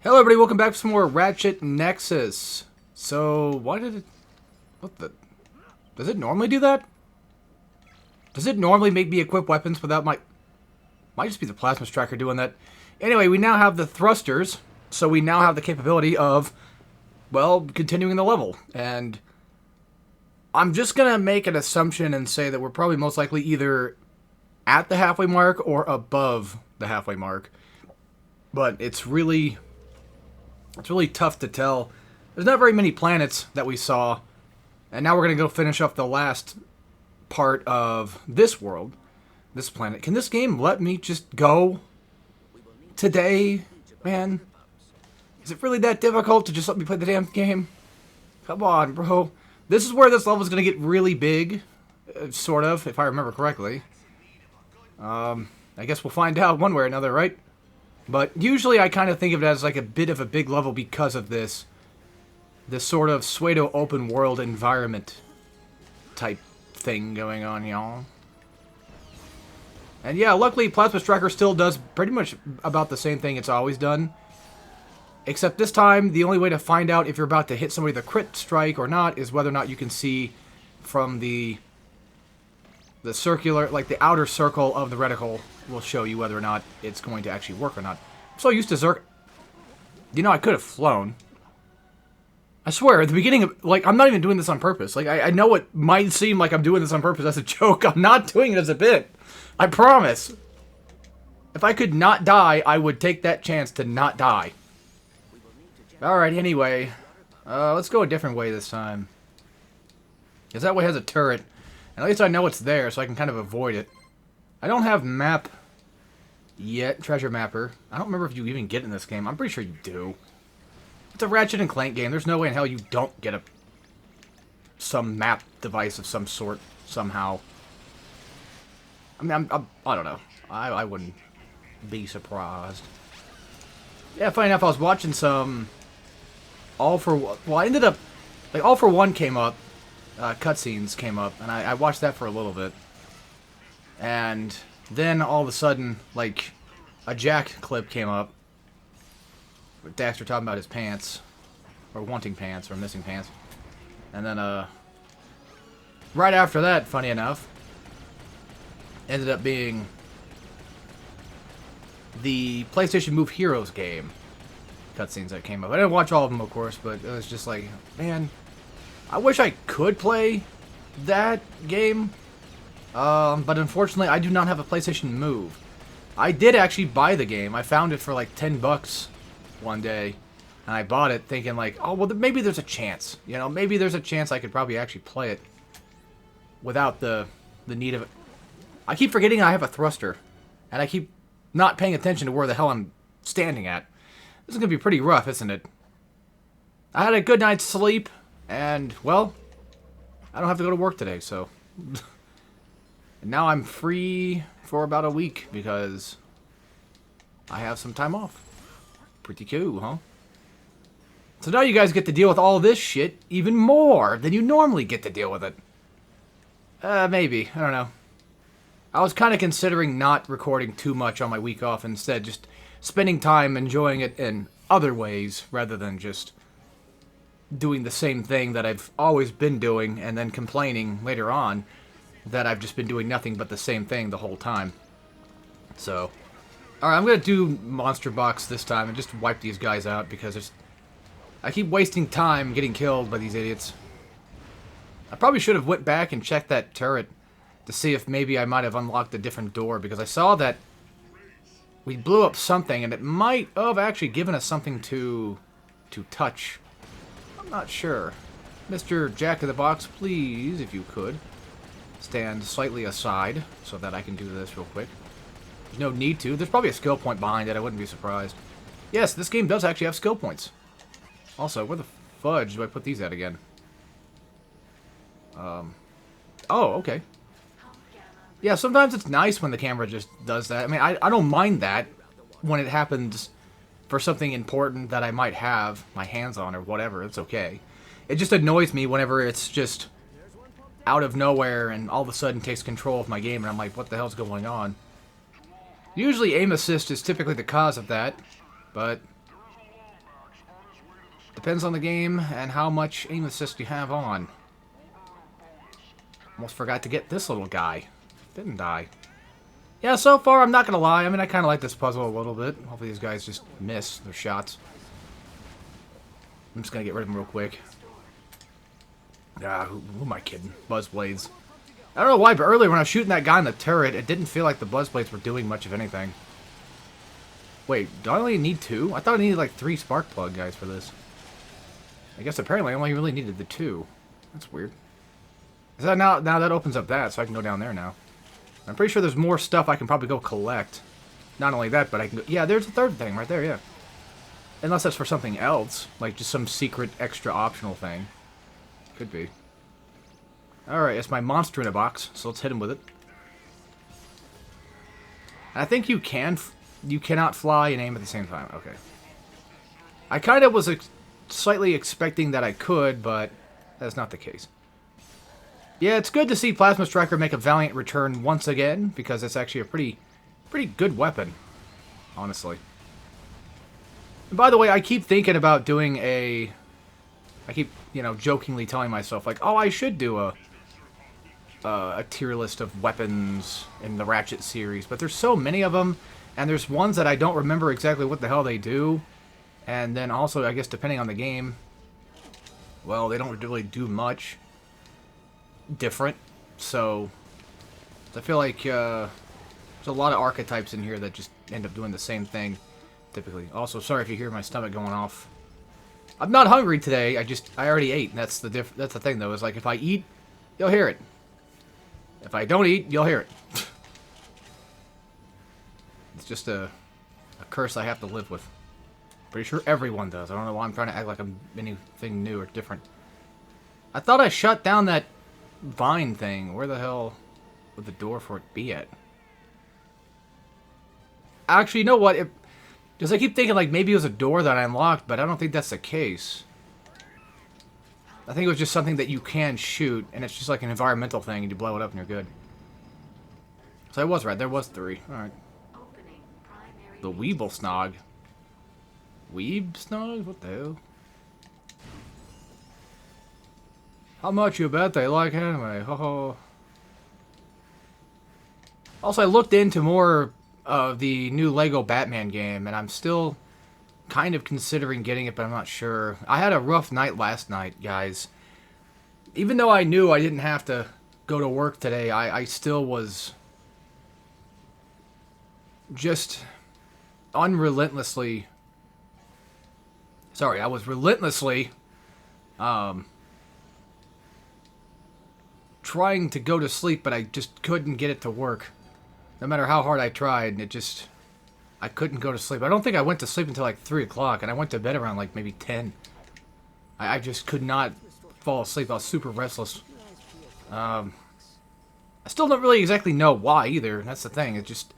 Hello everybody, welcome back for some more Ratchet Nexus. So, why did it... What the... Does it normally do that? Does it normally make me equip weapons without my... Might just be the plasma striker doing that. Anyway, we now have the thrusters, so we now have the capability of, well, continuing the level. And I'm just gonna make an assumption and say that we're probably most likely either at the halfway mark or above the halfway mark. But it's really tough to tell. There's not very many planets that we saw. And now we're going to go finish up the last part of this world. This planet. Can this game let me just go today? Man. Is it really that difficult to just let me play the damn game? Come on, bro. This is where this level is going to get really big. Sort of, if I remember correctly. I guess we'll find out one way or another, right? But usually I kind of think of it as like a bit of a big level because of this sort of pseudo open world environment type thing going on, y'all. And yeah, luckily Plasma Striker still does pretty much about the same thing it's always done. Except this time, the only way to find out if you're about to hit somebody with a crit strike or not is whether or not you can see from the circular, like the outer circle of the reticle will show you whether or not it's going to actually work or not. I'm so used to Zerk. You know, I could have flown. I swear, at the beginning of, like, I'm not even doing this on purpose. Like, I know it might seem like I'm doing this on purpose as a joke. I'm not doing it as a bit. I promise. If I could not die, I would take that chance to not die. Alright, anyway. Let's go a different way this time. Because that way has a turret. And at least I know it's there, so I can kind of avoid it. I don't have map yet, treasure mapper. I don't remember if you even get it in this game. I'm pretty sure you do. It's a Ratchet and Clank game. There's no way in hell you don't get some map device of some sort somehow. I mean, I don't know. I wouldn't be surprised. Yeah, funny enough, I was watching some All For One. Well, I ended up, like, All For One came up. Cutscenes came up, and I watched that for a little bit. And then all of a sudden, like, a Jack clip came up with Daxter talking about his pants, or wanting pants, or missing pants. And then, right after that, funny enough, ended up being the PlayStation Move Heroes game cutscenes that came up. I didn't watch all of them, of course, but it was just like, man, I wish I could play that game. But unfortunately, I do not have a PlayStation Move. I did actually buy the game. I found it for like 10 bucks one day. And I bought it thinking like, oh, well, maybe there's a chance. You know, maybe there's a chance I could probably actually play it without the need of it. I keep forgetting I have a thruster. And I keep not paying attention to where the hell I'm standing at. This is going to be pretty rough, isn't it? I had a good night's sleep. And, well, I don't have to go to work today, so... And now I'm free for about a week, because I have some time off. Pretty cool, huh? So now you guys get to deal with all this shit even more than you normally get to deal with it. Maybe. I don't know. I was kind of considering not recording too much on my week off, instead just spending time enjoying it in other ways, rather than just doing the same thing that I've always been doing and then complaining later on that I've just been doing nothing but the same thing the whole time. So, alright, I'm going to do Monster Box this time and just wipe these guys out because I keep wasting time getting killed by these idiots. I probably should have went back and checked that turret to see if maybe I might have unlocked a different door, because I saw that we blew up something and it might have actually given us something to touch. I'm not sure. Mr. Jack in the Box, please, if you could, stand slightly aside so that I can do this real quick. There's no need to. There's probably a skill point behind it. I wouldn't be surprised. Yes, this game does actually have skill points. Also, where the fudge do I put these at again? Oh, okay. Yeah, sometimes it's nice when the camera just does that. I mean, I don't mind that when it happens for something important that I might have my hands on or whatever. It's okay. It just annoys me whenever it's just out of nowhere and all of a sudden takes control of my game and I'm like, what the hell's going on? Usually aim assist is typically the cause of that, but Depends on the game and how much aim assist you have on. Almost forgot to get this little guy. Didn't I? Yeah, so far, I'm not going to lie. I mean, I kind of like this puzzle a little bit. Hopefully these guys just miss their shots. I'm just going to get rid of them real quick. Ah, who am I kidding? Buzzblades. I don't know why, but earlier when I was shooting that guy in the turret, it didn't feel like the Buzzblades were doing much of anything. Wait, do I only need 2? I thought I needed like 3 spark plug guys for this. I guess apparently I only really needed the 2. That's weird. Is that now that opens up that, so I can go down there now. I'm pretty sure there's more stuff I can probably go collect. Not only that, but I can go... Yeah, there's a third thing right there, yeah. Unless that's for something else. Like just some secret extra optional thing. Could be. Alright, it's my monster in a box, so let's hit him with it. I think you cannot fly and aim at the same time. Okay. I kind of was slightly expecting that I could, but that's not the case. Yeah, it's good to see Plasma Striker make a valiant return once again, because it's actually a pretty good weapon, honestly. And by the way, I keep thinking about doing a... I keep, you know, jokingly telling myself, like, oh, I should do a tier list of weapons in the Ratchet series, but there's so many of them, and there's ones that I don't remember exactly what the hell they do, and then also, I guess, depending on the game, well, they don't really do much different, so I feel like there's a lot of archetypes in here that just end up doing the same thing, typically. Also, sorry if you hear my stomach going off. I'm not hungry today, I already ate, and that's the thing, though, is like, if I eat, you'll hear it. If I don't eat, you'll hear it. It's just a curse I have to live with. Pretty sure everyone does. I don't know why I'm trying to act like I'm anything new or different. I thought I shut down that vine thing. Where the hell would the door for it be at? Actually, you know what? Because I keep thinking like maybe it was a door that I unlocked, but I don't think that's the case. I think it was just something that you can shoot, and it's just like an environmental thing, and you blow it up and you're good. So I was right. There was 3. Alright. The Weeble Snog. Weeb Snog? What the hell? How much you bet they like anime? Ho ho. Also, I looked into more of the new Lego Batman game, and I'm still kind of considering getting it, but I'm not sure. I had a rough night last night, guys. Even though I knew I didn't have to go to work today, I still was just unrelentlessly... Sorry, I was relentlessly trying to go to sleep, but I just couldn't get it to work. No matter how hard I tried, I couldn't go to sleep. I don't think I went to sleep until like 3 o'clock, and I went to bed around like maybe 10. I just could not fall asleep. I was super restless. I still don't really exactly know why either. That's the thing. It just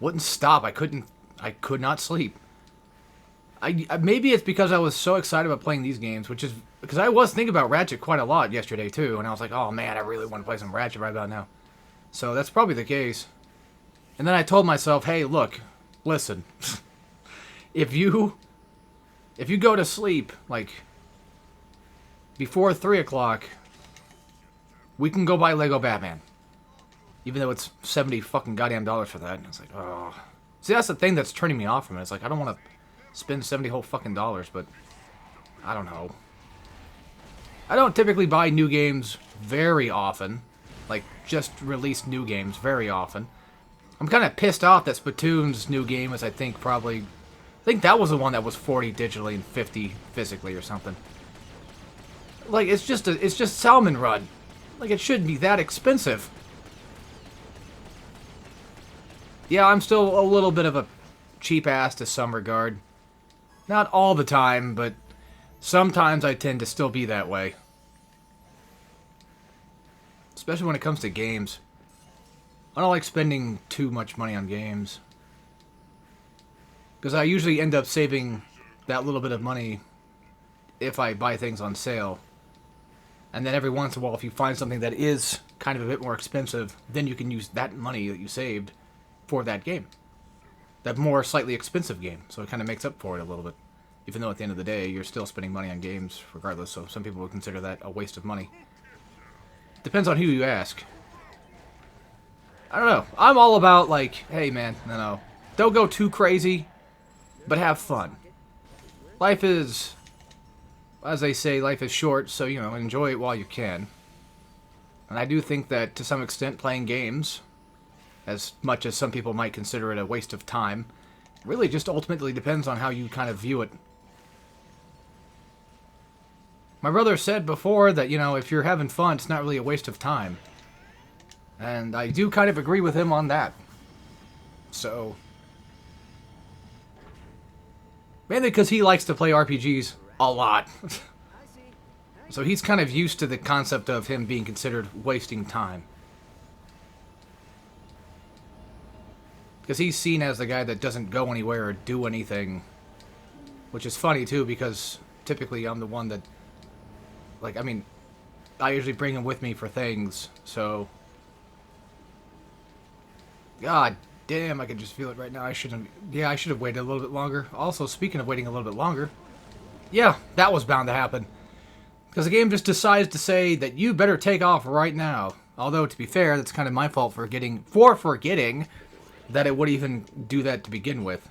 wouldn't stop. I could not sleep. Maybe it's because I was so excited about playing these games, which is because I was thinking about Ratchet quite a lot yesterday too, and I was like, oh man, I really want to play some Ratchet right about now. So that's probably the case. And then I told myself, hey, look, listen, if you go to sleep like before 3 o'clock, we can go buy Lego Batman, even though it's 70 fucking goddamn dollars for that. And it's like, oh, see, that's the thing that's turning me off from it. It's like I don't want to spend 70 whole fucking dollars, but I don't know. I don't typically buy new games very often, like just released new games very often. I'm kind of pissed off that Splatoon's new game is, I think that was the one that was 40 digitally and 50 physically or something. Like, it's just Salmon Run. Like, it shouldn't be that expensive. Yeah, I'm still a little bit of a cheap ass to some regard. Not all the time, but sometimes I tend to still be that way. Especially when it comes to games. I don't like spending too much money on games. Because I usually end up saving that little bit of money if I buy things on sale. And then every once in a while, if you find something that is kind of a bit more expensive, then you can use that money that you saved for that game. That more slightly expensive game. So it kind of makes up for it a little bit. Even though at the end of the day, you're still spending money on games regardless, so some people would consider that a waste of money. Depends on who you ask. I don't know. I'm all about, like, hey, man, no. Don't go too crazy, but have fun. Life is, as they say, life is short, so, you know, enjoy it while you can. And I do think that, to some extent, playing games, as much as some people might consider it a waste of time, really just ultimately depends on how you kind of view it. My brother said before that, you know, if you're having fun, it's not really a waste of time. And I do kind of agree with him on that. So, mainly because he likes to play RPGs a lot. So he's kind of used to the concept of him being considered wasting time. Because he's seen as the guy that doesn't go anywhere or do anything. Which is funny, too, because typically I'm the one that... Like, I mean, I usually bring him with me for things, so... God damn, I can just feel it right now. I shouldn't... Yeah, I should have waited a little bit longer. Also, speaking of waiting a little bit longer... Yeah, that was bound to happen. Because the game just decides to say that you better take off right now. Although, to be fair, that's kind of my fault for forgetting that it would even do that to begin with.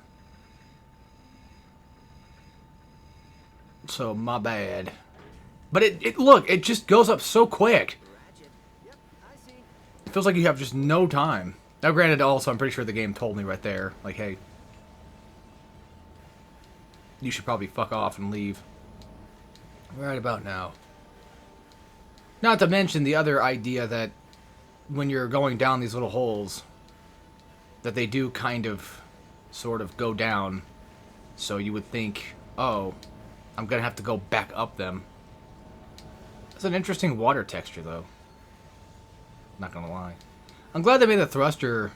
So, my bad. But look, it just goes up so quick. It feels like you have just no time. Now, granted, also, I'm pretty sure the game told me right there, like, hey, you should probably fuck off and leave. Right about now. Not to mention the other idea that when you're going down these little holes, that they do kind of, sort of go down. So you would think, oh, I'm going to have to go back up them. It's an interesting water texture, though. Not gonna lie. I'm glad they made the thruster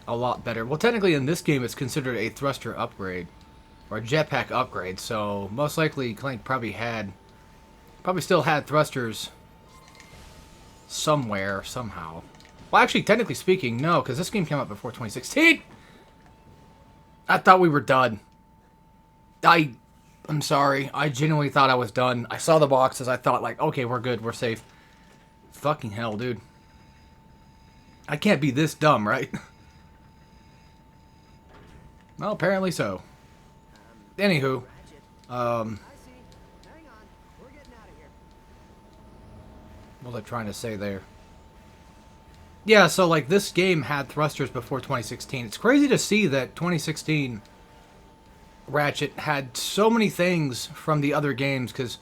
a lot better. Well, technically in this game it's considered a thruster upgrade. Or a jetpack upgrade, so most likely Clank probably still had thrusters somewhere, somehow. Well, actually, technically speaking, no, because this game came out before 2016! I thought we were done. I'm sorry. I genuinely thought I was done. I saw the boxes. I thought, like, okay, we're good. We're safe. Fucking hell, dude. I can't be this dumb, right? Well, apparently so. Anywho. What was I trying to say there? Yeah, so, like, this game had thrusters before 2016. It's crazy to see that 2016... Ratchet had so many things from the other games, because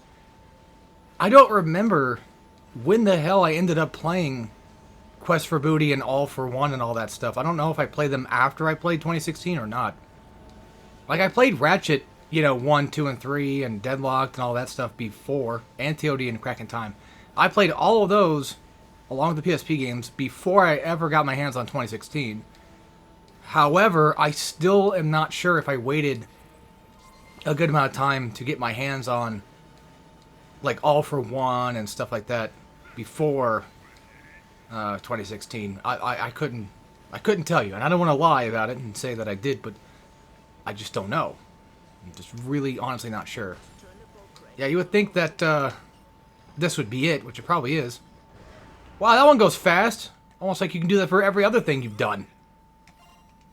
I don't remember when the hell I ended up playing Quest for Booty and All for One and all that stuff. I don't know if I played them after I played 2016 or not. Like, I played Ratchet, you know, 1, 2, and 3, and Deadlocked and all that stuff before, and TOD and Crack in Time. I played all of those, along with the PSP games, before I ever got my hands on 2016. However, I still am not sure if I waited a good amount of time to get my hands on, like, All for One and stuff like that before 2016. I couldn't tell you, and I don't want to lie about it and say that I did, but I just don't know. I'm just really honestly not sure. Yeah, you would think that this would be it, which it probably is. Wow, that one goes fast. Almost like you can do that for every other thing you've done.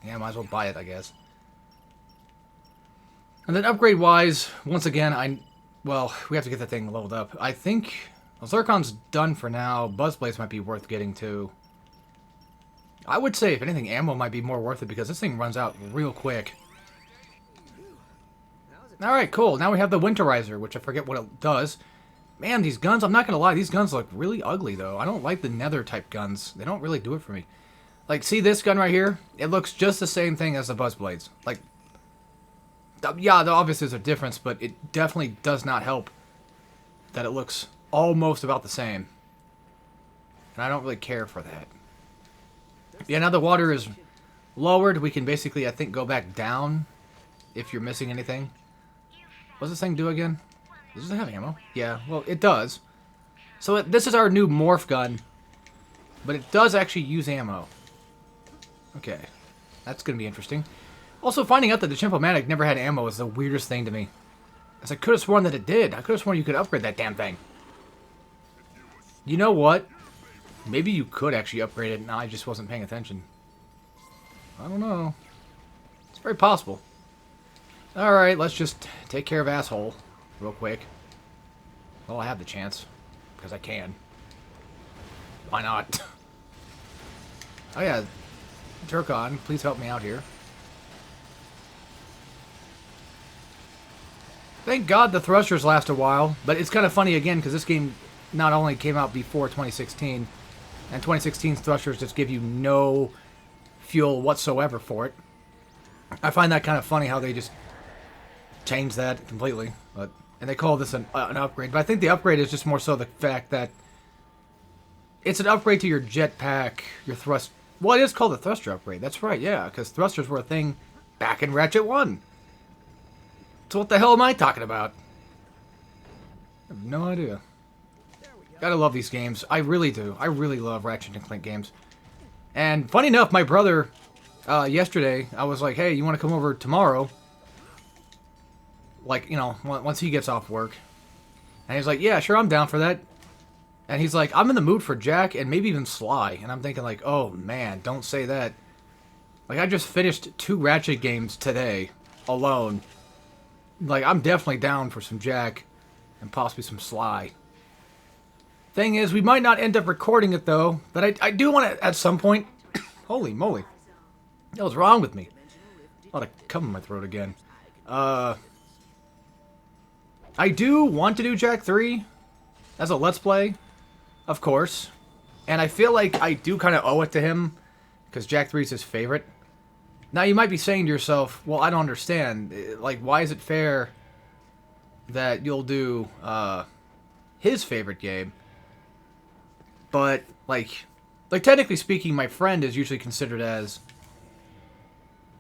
Yeah, might as well buy it, I guess. And then upgrade-wise, once again, well, we have to get that thing leveled up. I think Zircon's done for now. Buzzblades might be worth getting, too. I would say, if anything, ammo might be more worth it, because this thing runs out real quick. Alright, cool. Now we have the Winterizer, which I forget what it does. Man, these guns, I'm not going to lie, these guns look really ugly, though. I don't like the Nether-type guns. They don't really do it for me. Like, see this gun right here? It looks just the same thing as the Buzzblades. Like, yeah, obviously there's a difference, but it definitely does not help that it looks almost about the same. And I don't really care for that. Yeah, now the water is lowered. We can basically, I think, go back down if you're missing anything. What does this thing do again? Does it have ammo? Yeah, well, it does. So this is our new morph gun, but it does actually use ammo. Okay, that's going to be interesting. Also, finding out that the Chimpomatic never had ammo is the weirdest thing to me. As I could have sworn that it did. I could have sworn you could upgrade that damn thing. You know what? Maybe you could actually upgrade it and I just wasn't paying attention. I don't know. It's very possible. Alright, let's just take care of asshole real quick. Well, I have the chance. Because I can. Why not? Oh yeah. Turkon, please help me out here. Thank God the thrusters last a while. But it's kind of funny again because this game not only came out before 2016. And 2016's thrusters just give you no fuel whatsoever for it. I find that kind of funny how they just changed that completely. And they call this an upgrade. But I think the upgrade is just more so the fact that it's an upgrade to your jetpack, your thrust. Well, it is called the thruster upgrade. That's right, yeah, because thrusters were a thing back in Ratchet 1. So what the hell am I talking about? I have no idea. Gotta love these games. I really do. I really love Ratchet & Clank games. And funny enough, my brother, yesterday, I was like, hey, you want to come over tomorrow? Like, you know, once he gets off work. And he's like, yeah, sure, I'm down for that. And he's like, I'm in the mood for Jack and maybe even Sly. And I'm thinking like, oh man, don't say that. Like, I just finished 2 Ratchet games today, alone. Like, I'm definitely down for some Jack and possibly some Sly. Thing is, we might not end up recording it though, but I do want to at some point. Holy moly. What was wrong with me? A lot of cum in my throat again. I do want to do Jack 3 as a Let's Play, of course. And I feel like I do kind of owe it to him, because Jack 3 is his favorite. Now, you might be saying to yourself, well, I don't understand. Like, why is it fair that you'll do his favorite game? But, like technically speaking, my friend is usually considered as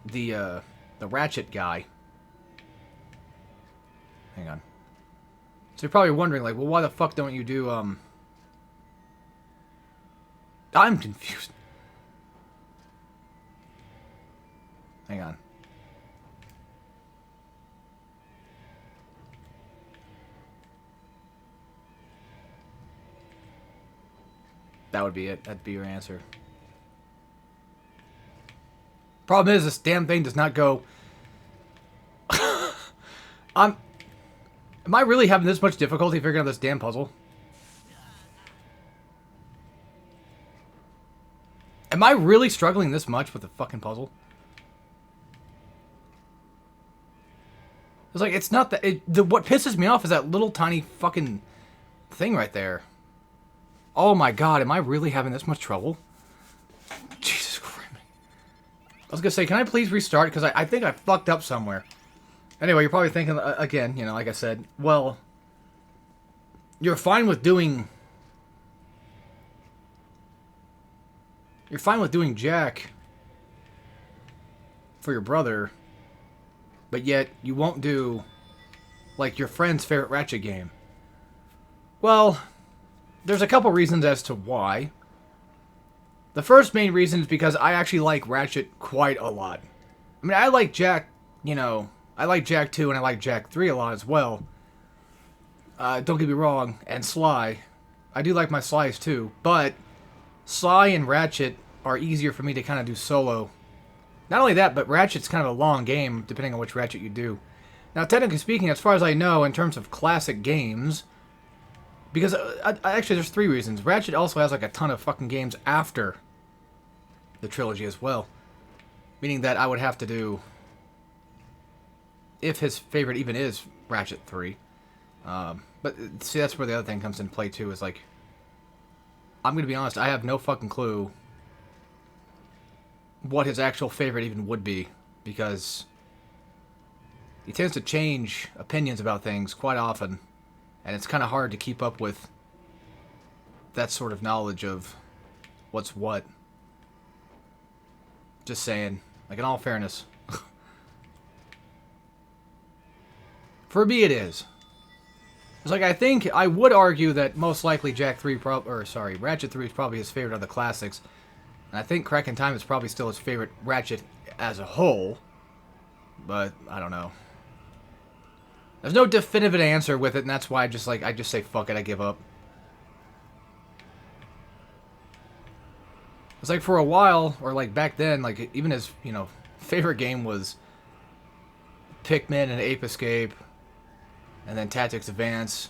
the Ratchet guy. Hang on. So you're probably wondering, like, well, why the fuck don't you do, I'm confused. Hang on. That would be it. That'd be your answer. Problem is, this damn thing does not go... Am I really having this much difficulty figuring out this damn puzzle? Am I really struggling this much with the fucking puzzle? It's like, it's not that... what pisses me off is that little tiny fucking thing right there. Oh my god, am I really having this much trouble? Jesus Christ. I was gonna say, can I please restart? Because I think I fucked up somewhere. Anyway, you're probably thinking, again, you know, like I said, well, you're fine with doing... You're fine with doing Jack for your brother, but yet you won't do, like, your friend's favorite Ratchet game. Well, there's a couple reasons as to why. The first main reason is because I actually like Ratchet quite a lot. I mean, I like Jack, you know, I like Jack 2 and I like Jack 3 a lot as well. Don't get me wrong, and Sly. I do like my Slys too, but Sly and Ratchet are easier for me to kind of do solo. Not only that, but Ratchet's kind of a long game, depending on which Ratchet you do. Now, technically speaking, as far as I know, in terms of classic games... Because, actually, there's 3 reasons. Ratchet also has, like, a ton of fucking games after the trilogy as well. Meaning that I would have to do... If his favorite even is Ratchet 3. But, see, that's where the other thing comes into play, too, is, like... I'm gonna be honest, I have no fucking clue what his actual favorite even would be. Because he tends to change opinions about things quite often. And it's kind of hard to keep up with that sort of knowledge of what's what. Just saying. Like, in all fairness. For me, it is. It's like, I think, I would argue that most likely Ratchet 3 is probably his favorite of the classics. And I think Crack in Time is probably still his favorite Ratchet as a whole. But, I don't know. There's no definitive answer with it, and that's why I just say fuck it, I give up. It's like for a while, or like back then, like even his, you know, favorite game was Pikmin and Ape Escape, and then Tactics Advance,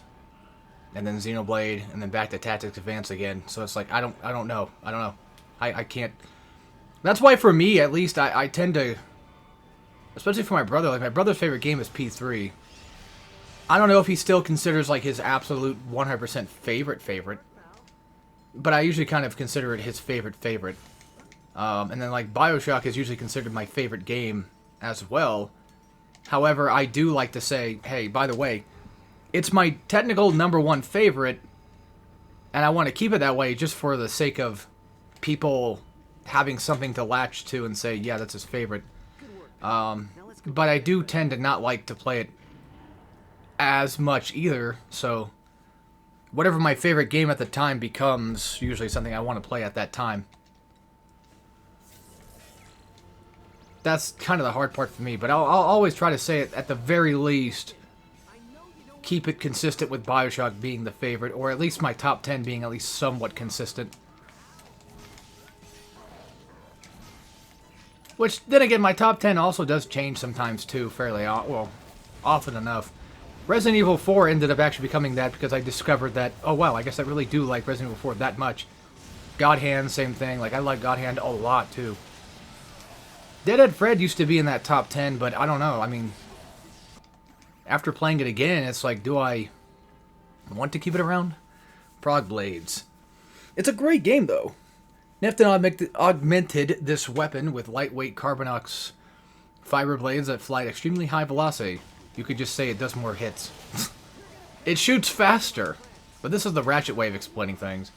and then Xenoblade, and then back to Tactics Advance again. So it's like I don't know. I can't. That's why for me, at least, I tend to, especially for my brother, like my brother's favorite game is P3. I don't know if he still considers like his absolute 100% favorite. But I usually kind of consider it his favorite. And then, like, BioShock is usually considered my favorite game as well. However, I do like to say, hey, by the way, it's my technical #1 favorite, and I want to keep it that way just for the sake of people having something to latch to and say, yeah, that's his favorite. But I do tend to not like to play it as much either, so whatever my favorite game at the time becomes usually something I want to play at that time. That's kind of the hard part for me, but I'll always try to say it at the very least. Keep it consistent with BioShock being the favorite, or at least my top 10 being at least somewhat consistent. Which, then again, my top 10 also does change sometimes too, fairly, well, often enough. Resident Evil 4 ended up actually becoming that because I discovered that, oh wow, I guess I really do like Resident Evil 4 that much. God Hand, same thing. Like, I like God Hand a lot, too. Deadhead Fred used to be in that top 10, but I don't know. I mean, after playing it again, it's like, do I want to keep it around? Frog Blades. It's a great game, though. Nefton augmented this weapon with lightweight Carbonox fiber blades that fly at extremely high velocity. You could just say it does more hits. It shoots faster. But this is the Ratchet way of explaining things.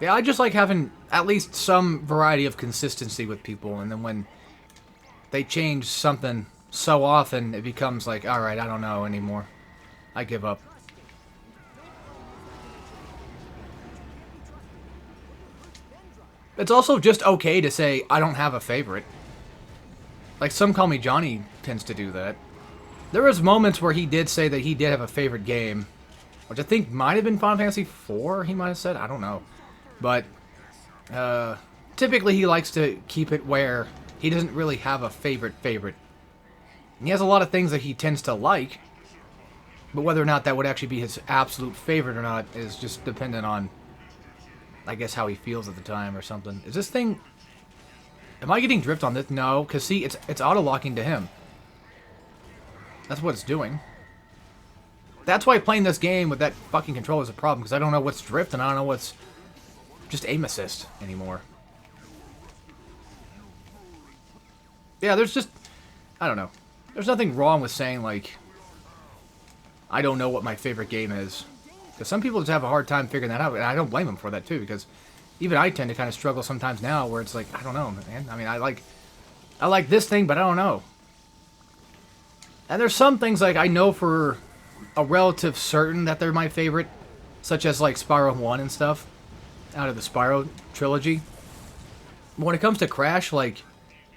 Yeah, I just like having at least some variety of consistency with people. And then when they change something so often, it becomes like, alright, I don't know anymore. I give up. It's also just okay to say, I don't have a favorite. Like, Some Call Me Johnny tends to do that. There was moments where he did say that he did have a favorite game, which I think might have been Final Fantasy IV, he might have said. I don't know. But, typically he likes to keep it where he doesn't really have a favorite. And he has a lot of things that he tends to like, but whether or not that would actually be his absolute favorite or not is just dependent on, I guess, how he feels at the time or something. Is this thing... Am I getting drift on this? No, because see, it's auto-locking to him. That's what it's doing. That's why playing this game with that fucking controller is a problem, because I don't know what's drift and I don't know what's just aim assist anymore. Yeah, there's just... I don't know. There's nothing wrong with saying, like, I don't know what my favorite game is. Because some people just have a hard time figuring that out, and I don't blame them for that, too, because even I tend to kind of struggle sometimes now, where it's like, I don't know, man. I mean, I like this thing, but I don't know. And there's some things, like, I know for a relative certain that they're my favorite, such as, like, Spyro 1 and stuff, out of the Spyro trilogy. But when it comes to Crash, like,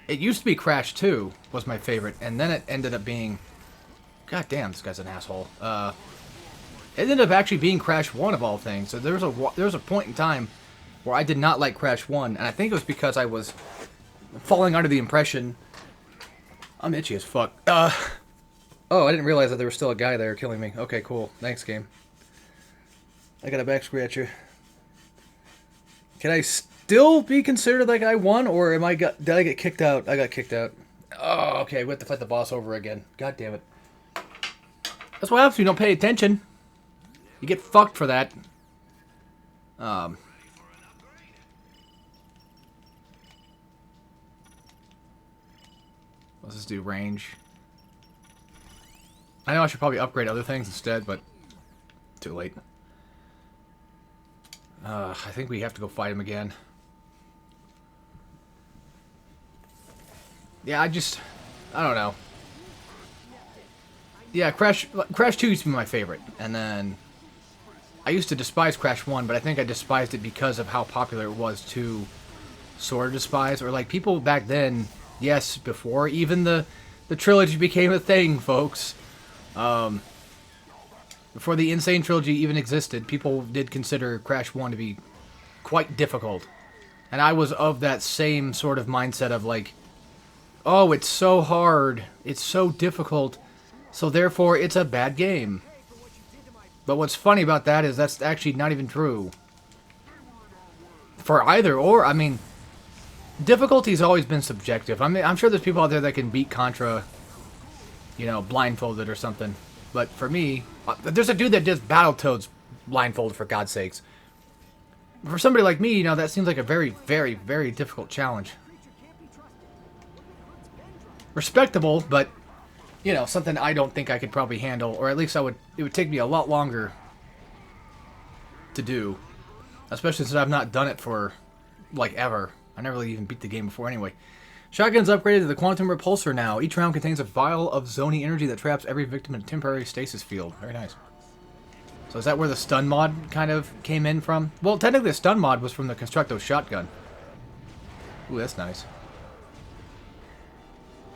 it used to be Crash 2 was my favorite, and then it ended up being... God damn, this guy's an asshole. It ended up actually being Crash 1 of all things. So there was a point in time where I did not like Crash 1, and I think it was because I was falling under the impression... I'm itchy as fuck. Oh, I didn't realize that there was still a guy there killing me. Okay, cool. Thanks, game. I got a back scratcher. Can I still be considered like I won, or did I get kicked out? I got kicked out. Oh, okay, we have to fight the boss over again. God damn it. That's what happens when you don't pay attention. You get fucked for that. Let's just do range. I know I should probably upgrade other things instead, but too late. I think we have to go fight him again. Yeah, I don't know. Yeah, Crash 2 used to be my favorite, and then I used to despise Crash 1, but I think I despised it because of how popular it was to sort of despise, or like people back then Yes, before even the trilogy became a thing, folks. Before the Insane Trilogy even existed, people did consider Crash 1 to be quite difficult. And I was of that same sort of mindset of like, oh, it's so hard, it's so difficult, so therefore it's a bad game. But what's funny about that is that's actually not even true. For either or, I mean, difficulty's always been subjective. I mean, I'm sure there's people out there that can beat Contra, you know, blindfolded or something. But for me, there's a dude that does Battletoads blindfolded, for God's sakes. For somebody like me, you know, that seems like a very, very, very difficult challenge. Respectable, but, you know, something I don't think I could probably handle, or at least it would take me a lot longer to do. Especially since I've not done it for, like, ever. I never really even beat the game before anyway. Shotgun's upgraded to the Quantum Repulsor now. Each round contains a vial of Zony energy that traps every victim in a temporary stasis field. Very nice. So is that where the stun mod kind of came in from? Well, technically the stun mod was from the Constructo shotgun. Ooh, that's nice.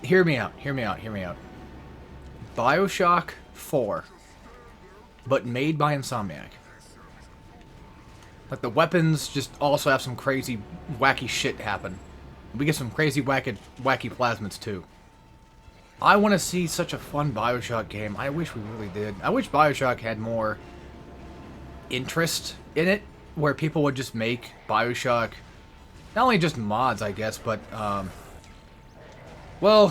Hear me out, hear me out, hear me out. BioShock 4. But made by Insomniac. Like, the weapons just also have some crazy, wacky shit happen. We get some crazy, wacky plasmids, too. I want to see such a fun BioShock game. I wish we really did. I wish BioShock had more interest in it, where people would just make BioShock, not only just mods, I guess, but, well,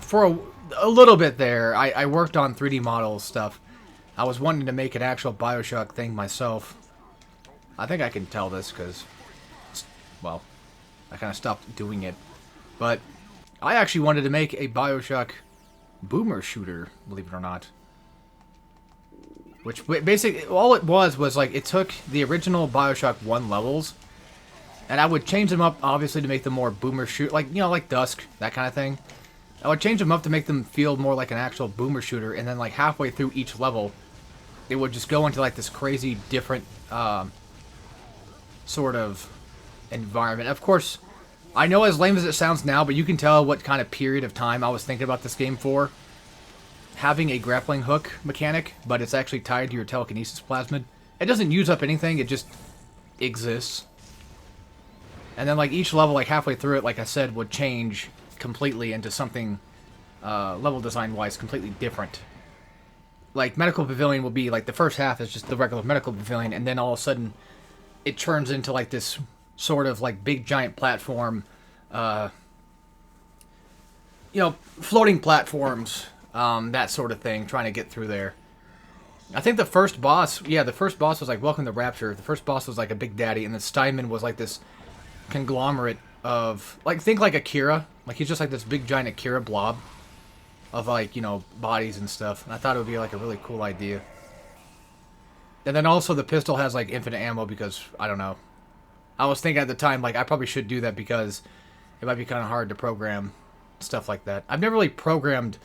for a little bit there, I worked on 3D model stuff. I was wanting to make an actual BioShock thing myself. I think I can tell this because, well, I kind of stopped doing it. But I actually wanted to make a BioShock boomer shooter, believe it or not. Which basically, all it was like, it took the original BioShock 1 levels, and I would change them up, obviously, to make them more boomer shoot, like, you know, like Dusk, that kind of thing. I would change them up to make them feel more like an actual boomer shooter, and then, like, halfway through each level, it would just go into, like, this crazy different, sort of environment. Of course, I know as lame as it sounds now, but you can tell what kind of period of time I was thinking about this game for. Having a grappling hook mechanic, but it's actually tied to your telekinesis plasmid. It doesn't use up anything, it just exists. And then, like, each level, like, halfway through it, like I said, would change completely into something, level design-wise, completely different. Like, Medical Pavilion will be, like, the first half is just the regular Medical Pavilion, and then all of a sudden, it turns into, like, this sort of, like, big, giant platform, you know, floating platforms, that sort of thing, trying to get through there. I think the first boss, yeah, the first boss was, like, Welcome to Rapture. The first boss was, like, a Big Daddy, and then Steinman was, like, this conglomerate of, like, think like Akira. Like, he's just, like, this big, giant Akira blob of, like, you know, bodies and stuff. And I thought it would be, like, a really cool idea. And then also the pistol has, like, infinite ammo because, I don't know. I was thinking at the time, like, I probably should do that because it might be kind of hard to program stuff like that. I've never really programmed,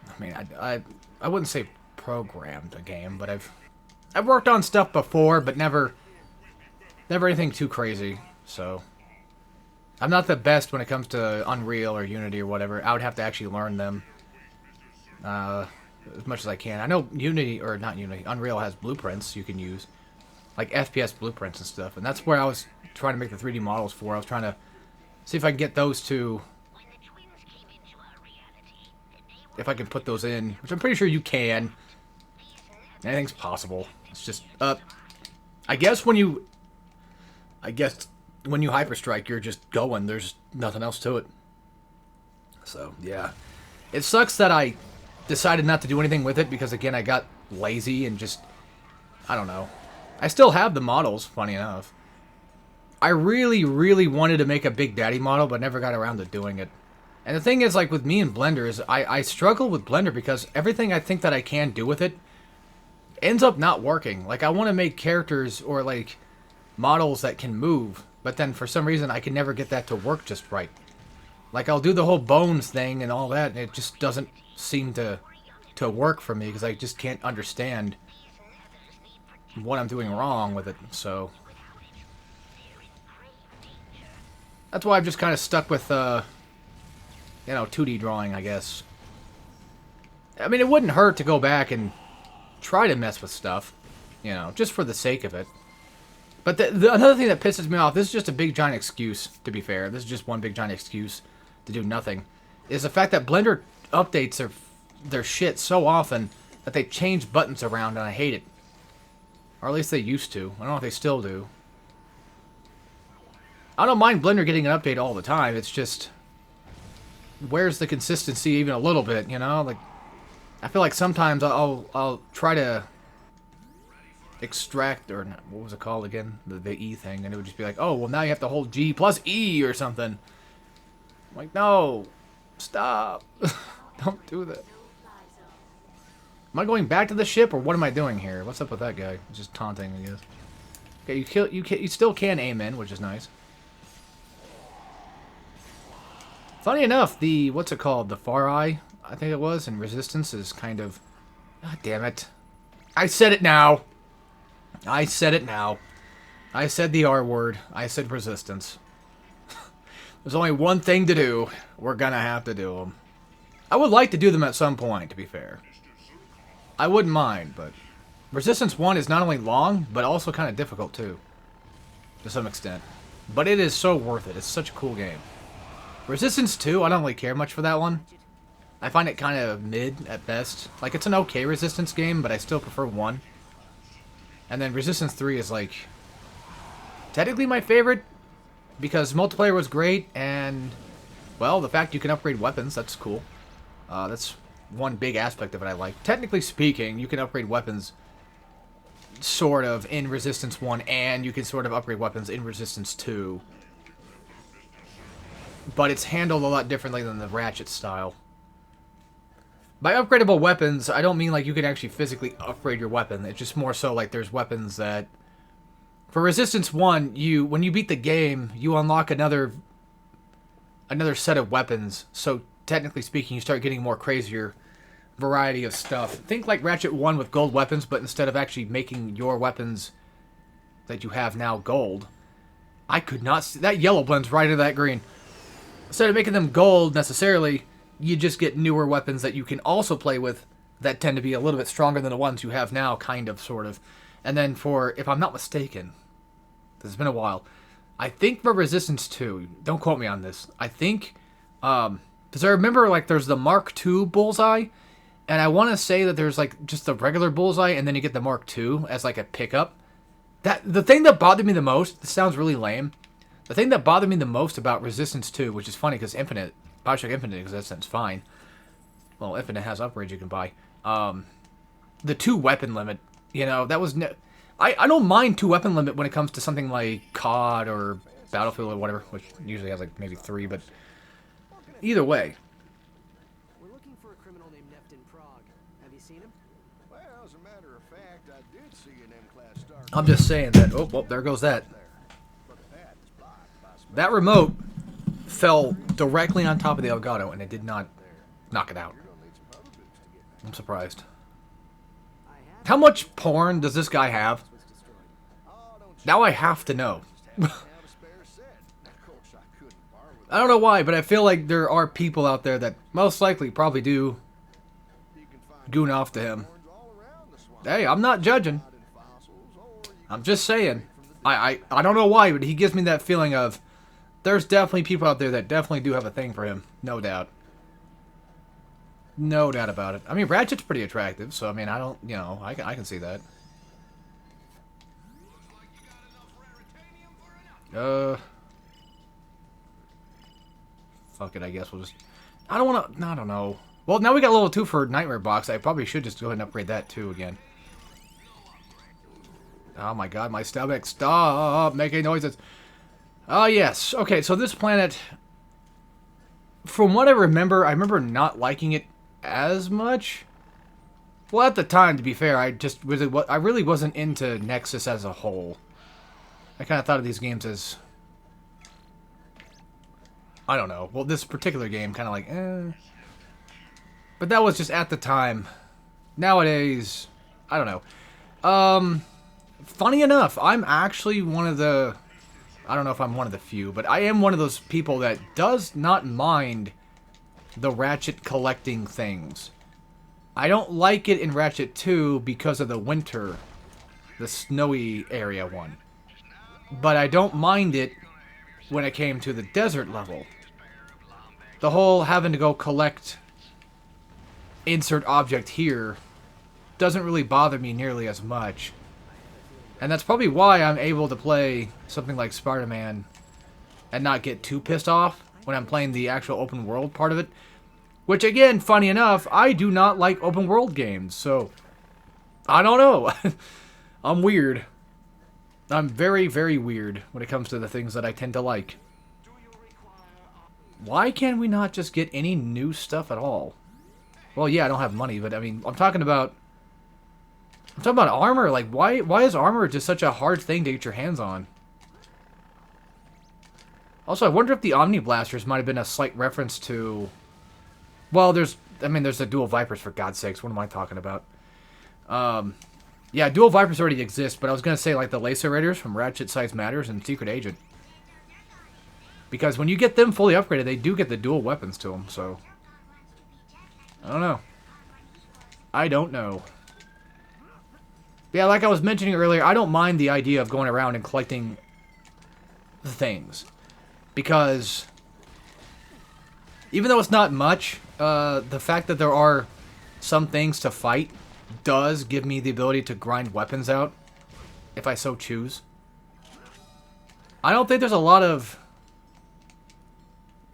I mean, I wouldn't say programmed a game, but I've worked on stuff before, but never anything too crazy, so. I'm not the best when it comes to Unreal or Unity or whatever. I would have to actually learn them. As much as I can. I know Unity, or not Unity, Unreal has blueprints you can use. Like FPS blueprints and stuff. And that's where I was trying to make the 3D models for. I was trying to see if I can get those two. If I can put those in. Which I'm pretty sure you can. Anything's possible. It's just, I guess when you hyperstrike, you're just going. There's nothing else to it. So, yeah. It sucks that I decided not to do anything with it because, again, I got lazy and just, I don't know. I still have the models, funny enough. I really, really wanted to make a Big Daddy model, but never got around to doing it. And the thing is, like, with me and Blender is I struggle with Blender because everything I think that I can do with it ends up not working. Like, I want to make characters or, like, models that can move, but then for some reason I can never get that to work just right. Like, I'll do the whole bones thing and all that, and it just doesn't seem to work for me because I just can't understand what I'm doing wrong with it, so. That's why I've just kind of stuck with you know, 2D drawing, I guess. I mean, it wouldn't hurt to go back and try to mess with stuff, you know, just for the sake of it. But another thing that pisses me off, this is just a big giant excuse, to be fair. This is just one big giant excuse to do nothing. Is the fact that Blender updates their shit so often that they change buttons around, and I hate it. Or at least they used to. I don't know if they still do. I don't mind Blender getting an update all the time. It's just, where's the consistency even a little bit, you know? Like, I feel like sometimes I'll try to extract, or what was it called again? The E thing, and it would just be like, oh, well, now you have to hold G plus E or something. I'm like, no, stop. Don't do that. Am I going back to the ship, or what am I doing here? What's up with that guy? He's just taunting, I guess. Okay, you still can aim in, which is nice. Funny enough, the, what's it called? The Far Eye, I think it was, and Resistance is kind of... God damn it. I said it now. I said it now. I said the R word. I said Resistance. There's only one thing to do. We're gonna have to do them. I would like to do them at some point, to be fair. I wouldn't mind, but... Resistance 1 is not only long, but also kind of difficult, too. To some extent. But it is so worth it. It's such a cool game. Resistance 2, I don't really care much for that one. I find it kind of mid at best. Like, it's an okay Resistance game, but I still prefer 1. And then Resistance 3 is, like, technically my favorite, because multiplayer was great, and, well, the fact you can upgrade weapons, that's cool. That's one big aspect of it I like. Technically speaking, you can upgrade weapons, sort of, in Resistance 1, and you can sort of upgrade weapons in Resistance 2. But it's handled a lot differently than the Ratchet style. By upgradable weapons, I don't mean like you can actually physically upgrade your weapon. It's just more so like there's weapons that... For Resistance 1, when you beat the game, you unlock another set of weapons. So technically speaking, you start getting more crazier variety of stuff. Think like Ratchet 1 with gold weapons, but instead of actually making your weapons that you have now gold, I could not see... That yellow blends right into that green. Instead of making them gold, necessarily, you just get newer weapons that you can also play with that tend to be a little bit stronger than the ones you have now, kind of, sort of. And then for, if I'm not mistaken, this has been a while, I think for Resistance 2, don't quote me on this, I think, because I remember, like, there's the Mark II bullseye, and I want to say that there's, like, just the regular bullseye, and then you get the Mark II as, like, a pickup. The thing that bothered me the most, this sounds really lame, the thing that bothered me the most about Resistance 2, which is funny because Bioshock Infinite exists and it's fine. Well, Infinite has upgrades you can buy. The 2 weapon limit, you know, that was... I don't mind 2 weapon limit when it comes to something like COD or Battlefield or whatever, which usually has like maybe 3, but either way. We're looking for a criminal named Neft in Prague. Have you seen him? Well, as a matter of fact, I did see an M-Class Star. I'm just saying that... Oh, well, there goes that. That remote fell directly on top of the Elgato, and it did not knock it out. I'm surprised. How much porn does this guy have? Now I have to know. I don't know why, but I feel like there are people out there that most likely probably do goon off to him. Hey, I'm not judging. I'm just saying. I don't know why, but he gives me that feeling of... There's definitely people out there that definitely do have a thing for him. No doubt. No doubt about it. I mean, Ratchet's pretty attractive, so I mean, I don't, you know, I can see that. Fuck it, I guess we'll just... I don't want to... I don't know. Well, now we got level 2 for Nightmare Box. I probably should just go ahead and upgrade that, too, again. Oh my god, my stomach. Stop making noises. Oh, yes. Okay, so this planet... From what I remember not liking it as much. Well, at the time, to be fair, I really wasn't into Nexus as a whole. I kind of thought of these games as... I don't know. Well, this particular game, kind of like, eh. But that was just at the time. Nowadays, I don't know. Funny enough, I'm actually one of the... I don't know if I'm one of the few, but I am one of those people that does not mind the Ratchet collecting things. I don't like it in Ratchet 2 because of the winter, the snowy area one. But I don't mind it when it came to the desert level. The whole having to go collect insert object here doesn't really bother me nearly as much. And that's probably why I'm able to play something like Spider-Man and not get too pissed off when I'm playing the actual open world part of it. Which, again, funny enough, I do not like open world games, so I don't know. I'm weird. I'm very, very weird when it comes to the things that I tend to like. Why can we not just get any new stuff at all? Well, yeah, I don't have money, but I mean, I'm talking about armor. Like, why is armor just such a hard thing to get your hands on? Also, I wonder if the Omni Blasters might have been a slight reference to... Well, there's the Dual Vipers, for God's sakes. What am I talking about? Yeah, Dual Vipers already exist, but I was going to say, like, the Laser Raiders from Ratchet Size Matters and Secret Agent. Because when you get them fully upgraded, they do get the dual weapons to them, so... I don't know. I don't know. Yeah, like I was mentioning earlier, I don't mind the idea of going around and collecting things. Because... even though it's not much, the fact that there are some things to fight does give me the ability to grind weapons out, if I so choose. I don't think there's a lot of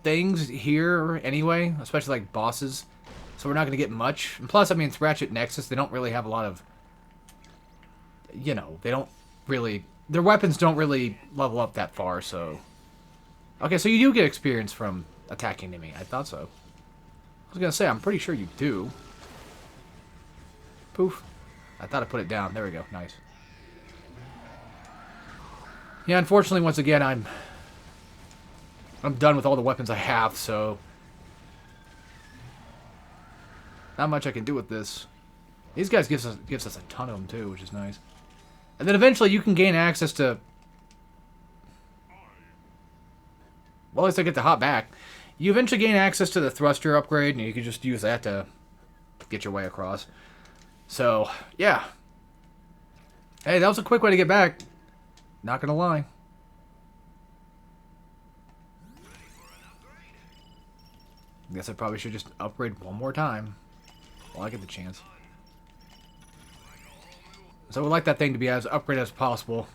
things here anyway, especially like bosses, so we're not going to get much. And plus, I mean, it's Ratchet Nexus, they don't really have a lot of, you know, they don't really, their weapons don't really level up that far, so... Okay, so you do get experience from attacking enemy. I thought so. I was going to say, I'm pretty sure you do. Poof. I thought I put it down. There we go. Nice. Yeah, unfortunately, once again, I'm done with all the weapons I have, so... not much I can do with this. These guys gives us a ton of them, too, which is nice. And then eventually you can gain access to... well, at least I get to hop back. You eventually gain access to the thruster upgrade, and you can just use that to get your way across. So, yeah. Hey, that was a quick way to get back. Not gonna lie. Guess I probably should just upgrade one more time while I get the chance. So I would like that thing to be as upgraded as possible.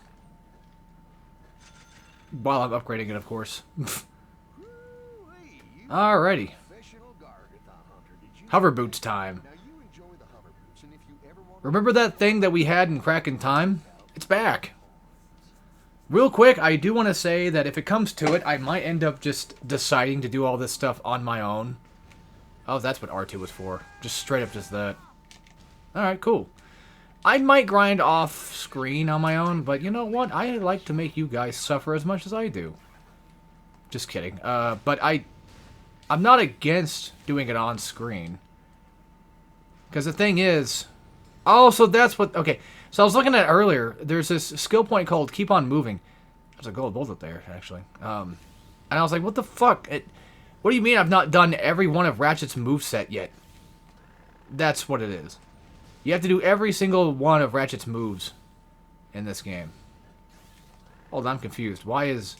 While I'm upgrading it, of course. Alrighty. Hover boots time. Remember that thing that we had in Crack in Time? It's back. Real quick, I do want to say that if it comes to it, I might end up just deciding to do all this stuff on my own. Oh, that's what R2 was for. Just straight up just that. Alright, cool. I might grind off screen on my own, but you know what? I like to make you guys suffer as much as I do. Just kidding. But I'm not against doing it on screen. Because the thing is... oh, so that's what... okay, so I was looking at earlier. There's this skill point called Keep On Moving. There's a gold bullet there, actually. And I was like, what the fuck? What do you mean I've not done every one of Ratchet's moveset yet? That's what it is. You have to do every single one of Ratchet's moves in this game. Hold on, I'm confused. Why is...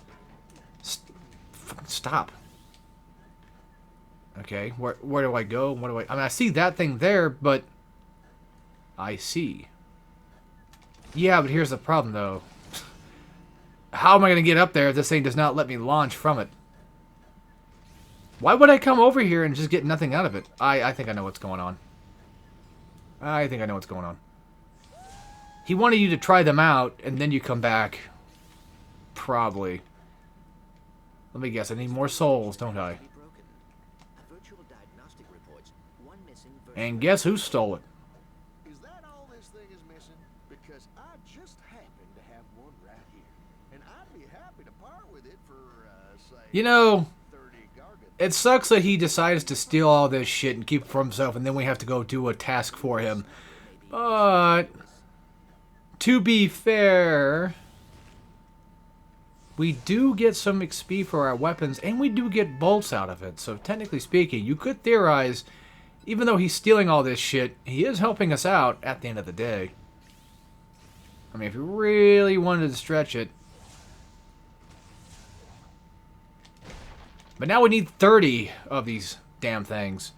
stop. Okay, where do I go? What do I mean, I see that thing there, but... I see. Yeah, but here's the problem, though. How am I going to get up there if this thing does not let me launch from it? Why would I come over here and just get nothing out of it? I think I know what's going on. I think I know what's going on. He wanted you to try them out, and then you come back. Probably. Let me guess, I need more souls, don't I? And guess who stole it? Is that all this thing is missing? Because I just happen to have one right here. And I'd be happy to part with it for, say... you know... 30 gargant. It sucks that he decides to steal all this shit and keep it for himself, and then we have to go do a task for him. But... to be fair... we do get some XP for our weapons, and we do get bolts out of it. So technically speaking, you could theorize, even though he's stealing all this shit, he is helping us out at the end of the day. I mean, if you really wanted to stretch it. But now we need 30 of these damn things.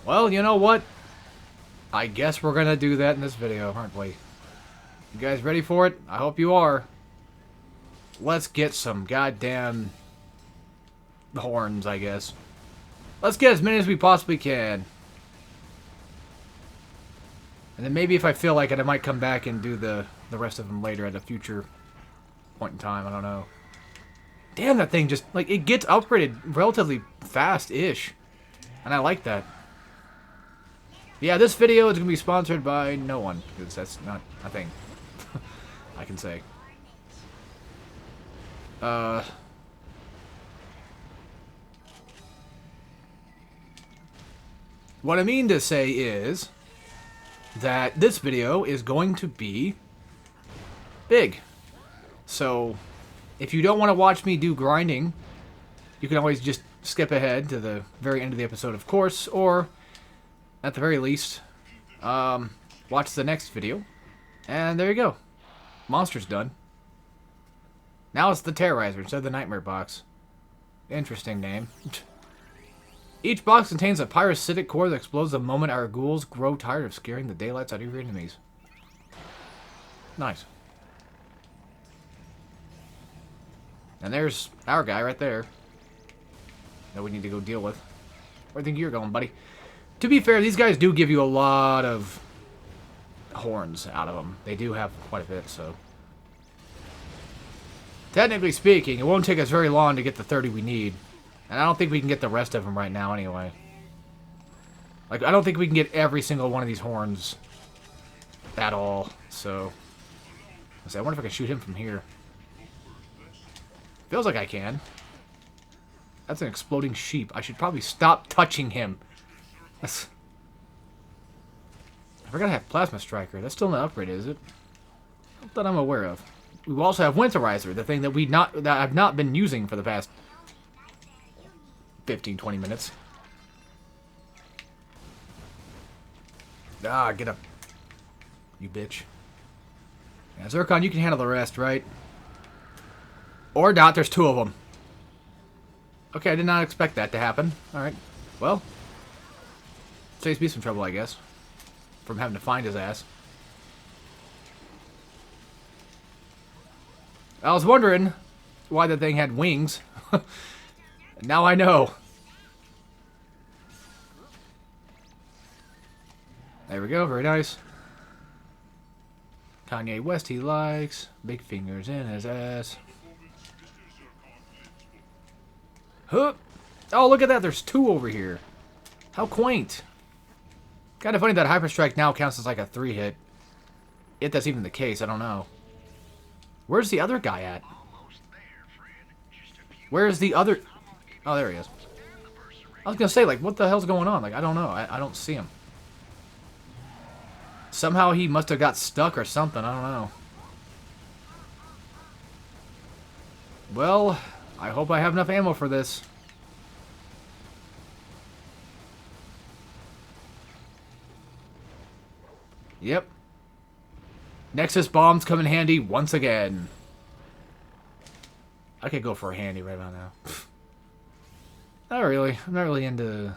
Well, you know what? I guess we're gonna do that in this video, aren't we? You guys ready for it? I hope you are. Let's get some goddamn horns, I guess. Let's get as many as we possibly can. And then maybe if I feel like it, I might come back and do the rest of them later at a future point in time. I don't know. Damn, that thing just, like, it gets upgraded relatively fast-ish. And I like that. Yeah, this video is going to be sponsored by no one, because that's not a thing I can say. What I mean to say is that this video is going to be big. So, if you don't want to watch me do grinding, you can always just skip ahead to the very end of the episode, of course, or, at the very least, watch the next video. And there you go. Monster's done. Now it's the Terrorizer instead of the Nightmare Box. Interesting name. Each box contains a pyrocytic core that explodes the moment our ghouls grow tired of scaring the daylights out of your enemies. Nice. And there's our guy right there that we need to go deal with. Where do you think you're going, buddy? To be fair, these guys do give you a lot of horns out of them. They do have quite a bit, so... Technically speaking, it won't take us very long to get the 30 we need. And I don't think we can get the rest of them right now anyway. Like, I don't think we can get every single one of these horns at all, so... I wonder if I can shoot him from here. Feels like I can. That's an exploding sheep. I should probably stop touching him. That's... I forgot I have Plasma Striker. That's still not upgraded, is it? Not that I'm aware of. We also have Winterizer, the thing that I've not been using for the past 15-20 minutes. Ah, get up. You bitch. Yeah, Zircon, you can handle the rest, right? Or not, there's two of them. Okay, I did not expect that to happen. Alright, well. Saves me some trouble, I guess. From having to find his ass. I was wondering why the thing had wings. Now I know. There we go, very nice. Kanye West he likes. Big fingers in his ass. Huh. Oh, look at that, there's two over here. How quaint. Kind of funny that Hyper Strike now counts as like a 3-hit. If that's even the case, I don't know. Where's the other guy at? Where's the other... Oh, there he is. I was gonna say, like, what the hell's going on? Like, I don't know. I don't see him. Somehow he must have got stuck or something. I don't know. Well, I hope I have enough ammo for this. Yep. Nexus bombs come in handy once again. I could go for a handy right about now. Not really. I'm not really into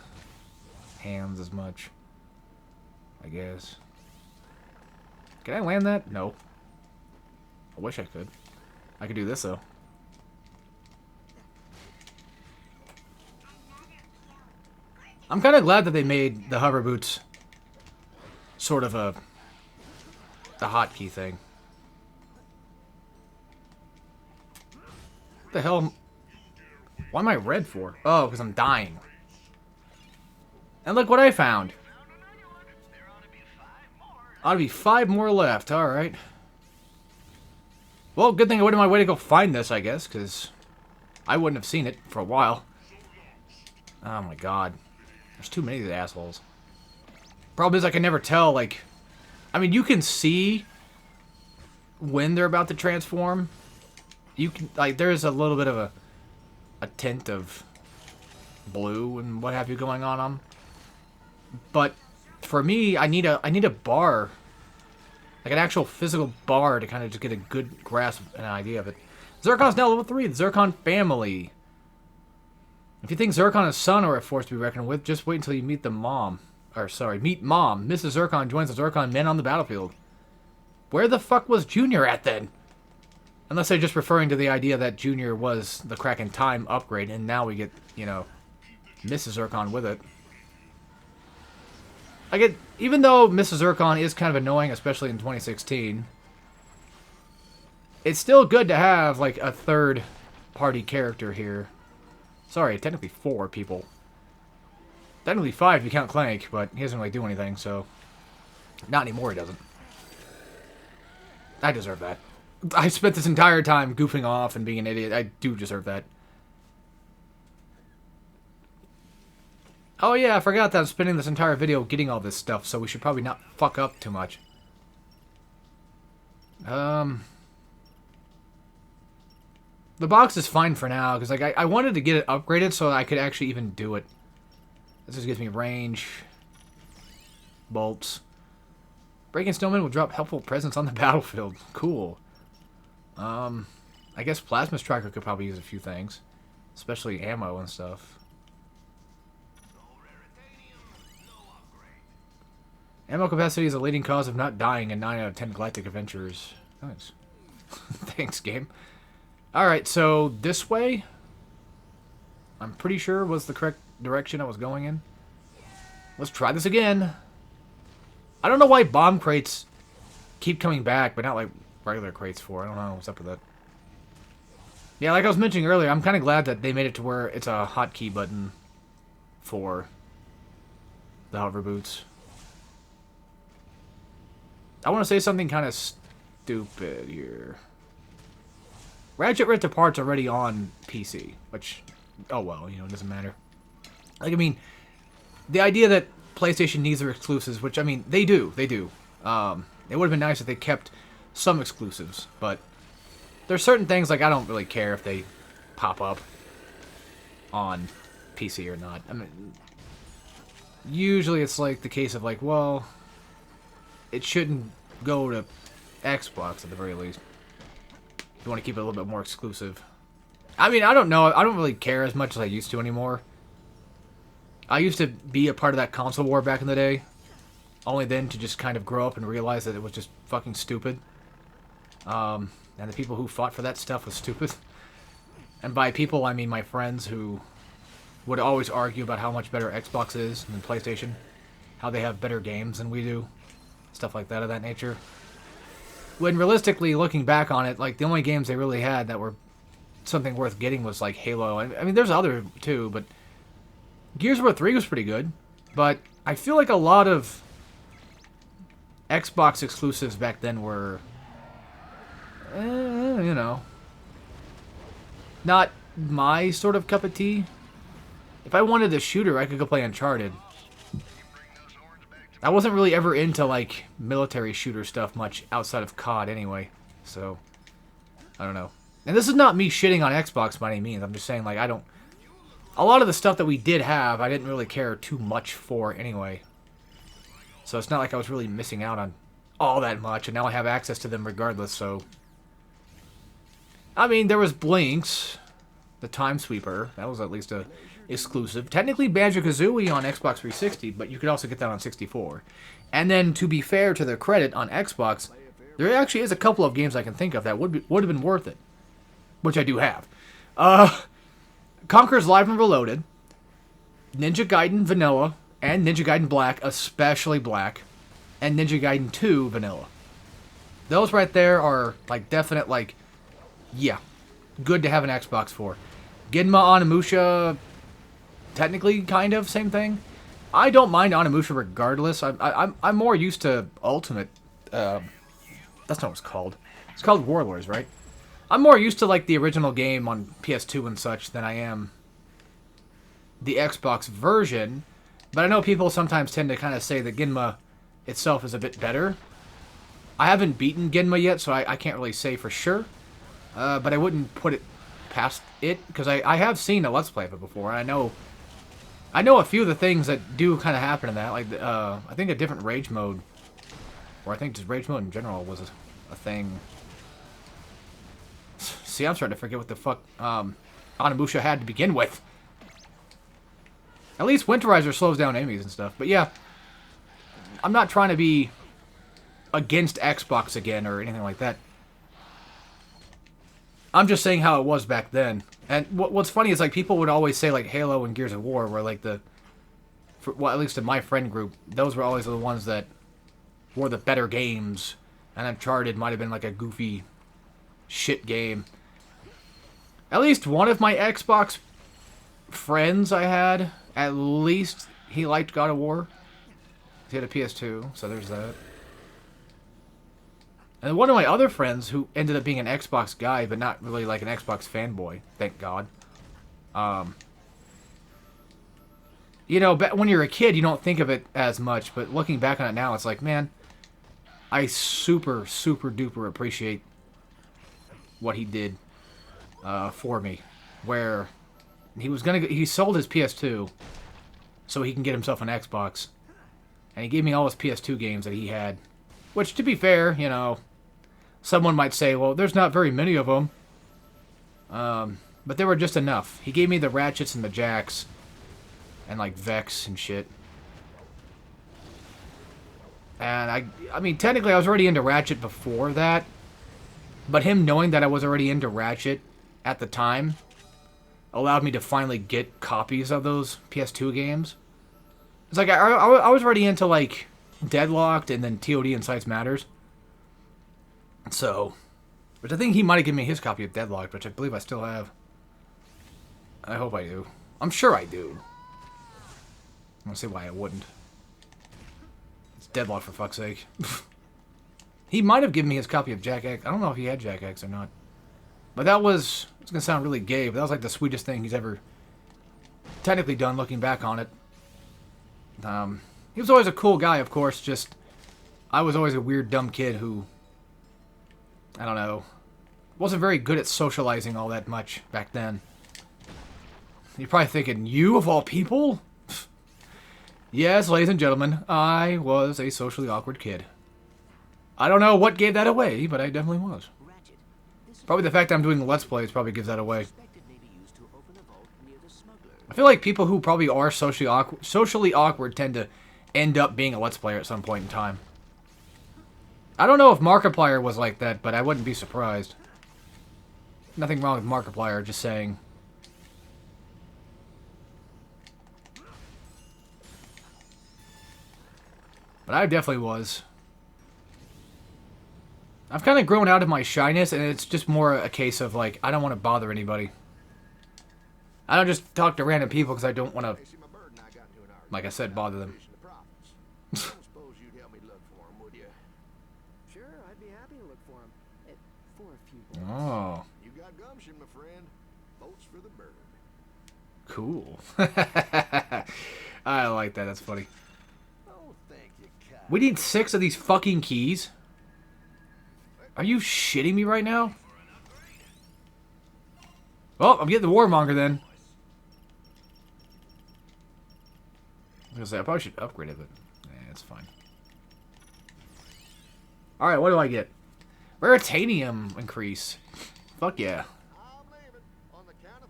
hands as much, I guess. Can I land that? No. I wish I could. I could do this, though. I'm kind of glad that they made the hover boots sort of the hotkey thing. What the hell? Why am I red for? Oh, because I'm dying. And look what I found. Ought to be 5 more left. Alright. Well, good thing I went on my way to go find this, I guess, because I wouldn't have seen it for a while. Oh my god. There's too many of these assholes. Problem is I can never tell, like... I mean, you can see when they're about to transform you can like there's a little bit of a tint of blue and what have you going on them. But for me, I need a bar, like an actual physical bar to kind of just get a good grasp and an idea of it. Zircon's now level 3, the Zircon family. If you think Zircon is son or a force to be reckoned with, just wait until you meet the mom. Or sorry, meet Mom. Mrs. Zircon joins the Zircon men on the battlefield. Where the fuck was Junior at then? Unless they're just referring to the idea that Junior was the Kraken Time upgrade, and now we get, you know, Mrs. Zircon with it. Even though Mrs. Zircon is kind of annoying, especially in 2016, it's still good to have, like, a third-party character here. Sorry, technically 4 people. Technically 5 if you count Clank, but he doesn't really do anything, so... Not anymore, he doesn't. I deserve that. I spent this entire time goofing off and being an idiot. I do deserve that. Oh yeah, I forgot that I'm spending this entire video getting all this stuff, so we should probably not fuck up too much. The box is fine for now, because like I wanted to get it upgraded so I could actually even do it. This just gives me range. Bolts. Breaking Snowman will drop helpful presence on the battlefield. Cool. I guess Plasma Striker could probably use a few things. Especially ammo and stuff. Ammo capacity is a leading cause of not dying in 9 out of 10 galactic adventures. Nice. Thanks, game. Alright, so this way, I'm pretty sure was the correct direction I was going in. Let's try this again. I don't know why bomb crates keep coming back, but not like regular crates for. I don't know what's up with that. Yeah, like I was mentioning earlier, I'm kind of glad that they made it to where it's a hotkey button for the hover boots. I want to say something kind of stupid here. Ratchet Rift Apart's already on PC, which, oh well, you know, it doesn't matter. Like, I mean, the idea that PlayStation needs their exclusives, which, I mean, they do. It would have been nice if they kept some exclusives, but there's certain things, like, I don't really care if they pop up on PC or not. I mean, usually it's, like, the case of, like, well, it shouldn't go to Xbox at the very least. If you want to keep it a little bit more exclusive. I mean, I don't know. I don't really care as much as I used to anymore. I used to be a part of that console war back in the day. Only then to just kind of grow up and realize that it was just fucking stupid. And the people who fought for that stuff was stupid. And by people, I mean my friends who would always argue about how much better Xbox is than PlayStation. How they have better games than we do. Stuff like that of that nature. When realistically, looking back on it, like, the only games they really had that were something worth getting was, like, Halo. I mean, there's other, too, but Gears of War 3 was pretty good. But I feel like a lot of Xbox exclusives back then were, you know, not my sort of cup of tea. If I wanted a shooter, I could go play Uncharted. I wasn't really ever into, like, military shooter stuff much outside of COD anyway. So, I don't know. And this is not me shitting on Xbox by any means. I'm just saying, like, I don't... A lot of the stuff that we did have, I didn't really care too much for anyway. So it's not like I was really missing out on all that much. And now I have access to them regardless, so... I mean, there was Blinks, the Time Sweeper. That was at least a exclusive. Technically Banjo-Kazooie on Xbox 360, but you could also get that on 64. And then, to be fair to their credit, on Xbox, there actually is a couple of games I can think of that would have been worth it. Which I do have. Conker's Live and Reloaded, Ninja Gaiden Vanilla, and Ninja Gaiden Black, especially Black, and Ninja Gaiden 2 Vanilla. Those right there are, like, definite, like, yeah, good to have an Xbox for. Ginma Onimusha, technically, kind of, same thing. I don't mind Onimusha regardless. I'm more used to Ultimate. That's not what it's called. It's called Warlords, right? I'm more used to, like, the original game on PS2 and such than I am the Xbox version. But I know people sometimes tend to kind of say that Ginma itself is a bit better. I haven't beaten Ginma yet, so I can't really say for sure. but I wouldn't put it past it, because I have seen a Let's Play of it before, and I know a few of the things that do kind of happen in that, like, I think a different rage mode, or I think just rage mode in general was a thing. See, I'm starting to forget what the fuck Onimusha had to begin with. At least Winterizer slows down enemies and stuff, but yeah, I'm not trying to be against Xbox again or anything like that. I'm just saying how it was back then. And what's funny is, like, people would always say, like, Halo and Gears of War were, like, well, at least in my friend group, those were always the ones that were the better games. And Uncharted might have been, like, a goofy shit game. At least one of my Xbox friends I had, at least he liked God of War. He had a PS2, so there's that. And one of my other friends, who ended up being an Xbox guy, but not really like an Xbox fanboy, thank God. You know, when you're a kid, you don't think of it as much, but looking back on it now, it's like, man, I super, super duper appreciate what he did for me. Where he sold his PS2 so he can get himself an Xbox. And he gave me all his PS2 games that he had. Which, to be fair, you know, someone might say, well, there's not very many of them. But there were just enough. He gave me the Ratchets and the Jacks. And, like, Vex and shit. And I mean, technically I was already into Ratchet before that. But him knowing that I was already into Ratchet at the time allowed me to finally get copies of those PS2 games. It's like, I was already into, like, Deadlocked and then TOD and Sites Matters. So, which I think he might have given me his copy of Deadlocked, which I believe I still have. I hope I do. I'm sure I do. I don't see why I wouldn't. It's Deadlocked, for fuck's sake. He might have given me his copy of Jack X. I don't know if he had Jack X or not. But that was, it's going to sound really gay, but that was like the sweetest thing he's ever technically done, looking back on it. He was always a cool guy, of course, just I was always a weird, dumb kid who, I don't know, wasn't very good at socializing all that much back then. You're probably thinking, you of all people? Yes, ladies and gentlemen, I was a socially awkward kid. I don't know what gave that away, but I definitely was. Probably the fact that I'm doing Let's Plays probably gives that away. I feel like people who probably are socially awkward tend to end up being a Let's Player at some point in time. I don't know if Markiplier was like that, but I wouldn't be surprised. Nothing wrong with Markiplier, just saying. But I definitely was. I've kind of grown out of my shyness, and it's just more a case of, like, I don't want to bother anybody. I don't just talk to random people because I don't want to, like I said, bother them. Suppose you'd help me look for him, would you? Sure, I'd be happy to look for him. For a few bucks. Oh. You got gumption, my friend. Votes for the bird. Cool. I like that. That's funny. Oh, thank you, Kyle. We need 6 of these fucking keys? Are you shitting me right now? Well, I'm getting the Warmonger then. I was gonna say, I probably should upgrade it, but it's fine. Alright, what do I get? Raritanium increase. Fuck yeah.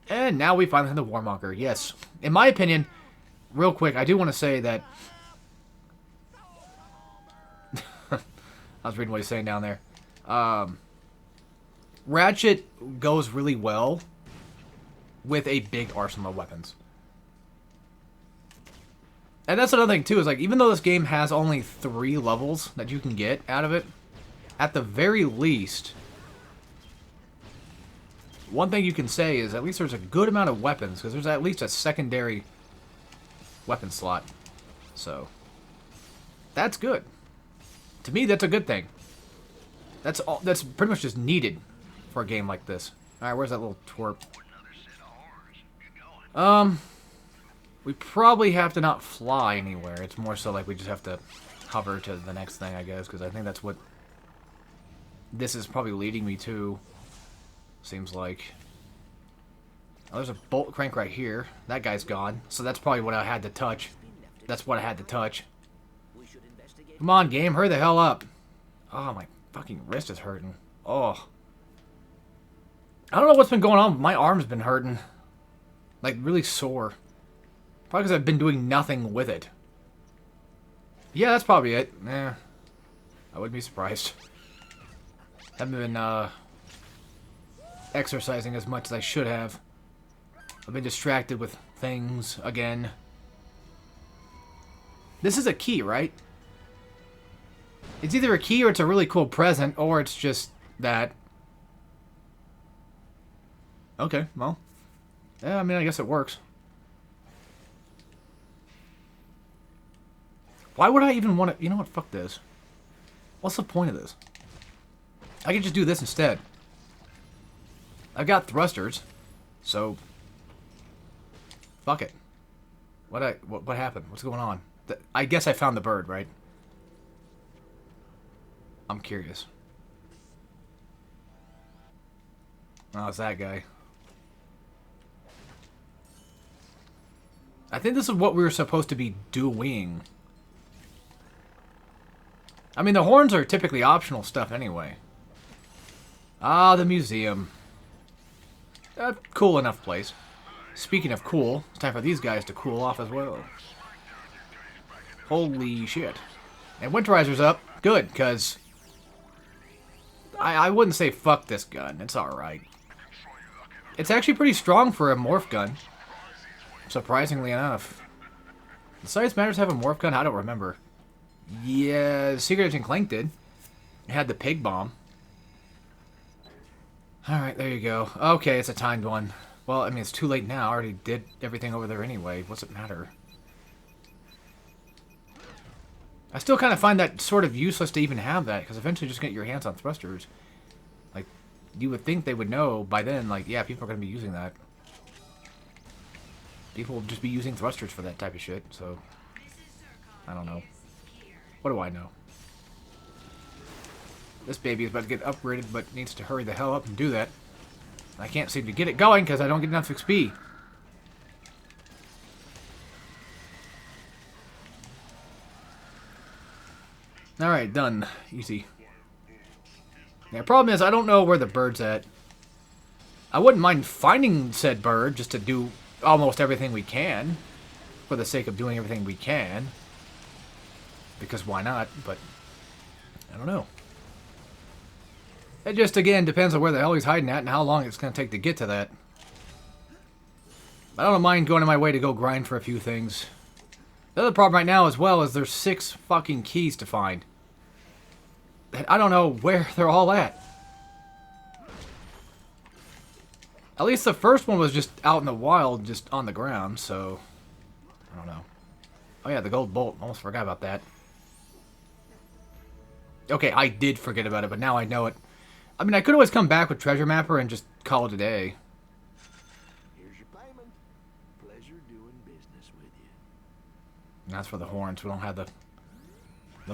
And now we finally have the Warmonger. Yes. In my opinion, real quick, I do want to say that... I was reading what he's saying down there. Ratchet goes really well with a big arsenal of weapons. And that's another thing, too, is like, even though this game has only 3 levels that you can get out of it, at the very least, one thing you can say is at least there's a good amount of weapons, because there's at least a secondary weapon slot. So, that's good. To me, that's a good thing. That's all. That's pretty much just needed for a game like this. Alright, where's that little twerp? We probably have to not fly anywhere. It's more so like we just have to hover to the next thing, I guess, because I think that's what this is probably leading me to. Seems like. Oh, there's a bolt crank right here. That guy's gone. So that's probably what I had to touch. That's what I had to touch. Come on, game. Hurry the hell up. Oh, my fucking wrist is hurting. Oh. I don't know what's been going on, but my arm's been hurting. Like, really sore. Probably because I've been doing nothing with it. Yeah, that's probably it. Eh. I wouldn't be surprised. Haven't been, exercising as much as I should have. I've been distracted with things again. This is a key, right? It's either a key or it's a really cool present, or it's just that. Okay, well. Yeah, I mean, I guess it works. Why would I even want to... You know what? Fuck this. What's the point of this? I can just do this instead. I've got thrusters, so... Fuck it. What happened? What's going on? I guess I found the bird, right? I'm curious. Oh, it's that guy. I think this is what we were supposed to be doing. I mean, the horns are typically optional stuff anyway. Ah, the museum. Cool enough place. Speaking of cool, it's time for these guys to cool off as well. Holy shit. And Winterizer's up. Good, because... I wouldn't say fuck this gun. It's alright. It's actually pretty strong for a morph gun. Surprisingly enough. Does Science Matters have a morph gun? I don't remember. Yeah, Secret Agent Clank did. It had the pig bomb. Alright, there you go. Okay, it's a timed one. Well, I mean, it's too late now. I already did everything over there anyway. What's it matter? I still kind of find that sort of useless to even have that, because eventually just get your hands on thrusters. Like, you would think they would know by then, like, yeah, people are going to be using that. People will just be using thrusters for that type of shit, so... I don't know. What do I know? This baby is about to get upgraded, but needs to hurry the hell up and do that. I can't seem to get it going, because I don't get enough XP. Alright, done. Easy. Yeah, problem is, I don't know where the bird's at. I wouldn't mind finding said bird, just to do almost everything we can. For the sake of doing everything we can. Because why not, but... I don't know. It just, again, depends on where the hell he's hiding at and how long it's going to take to get to that. I don't mind going on my way to go grind for a few things. The other problem right now as well is there's 6 fucking keys to find. And I don't know where they're all at. At least the first one was just out in the wild, just on the ground, so... I don't know. Oh yeah, the gold bolt. Almost forgot about that. Okay, I did forget about it, but now I know it. I mean, I could always come back with Treasure Mapper and just call it a day. Here's your payment. Pleasure doing business with you. And that's for the horns. We don't have the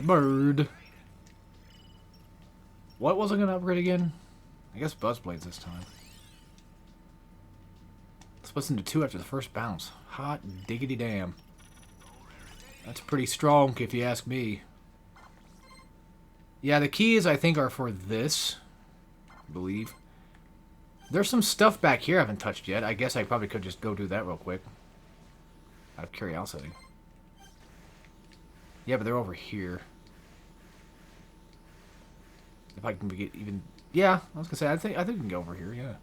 bird. What was I going to upgrade again? I guess Buzzblades this time. Splits into 2 after the first bounce. Hot diggity damn. That's pretty strong, if you ask me. Yeah, the keys, I think, are for this. I believe. There's some stuff back here I haven't touched yet. I guess I probably could just go do that real quick. Out of curiosity. Yeah, but they're over here. If I can get even... Yeah, I was gonna say, I think we can go over here, yeah.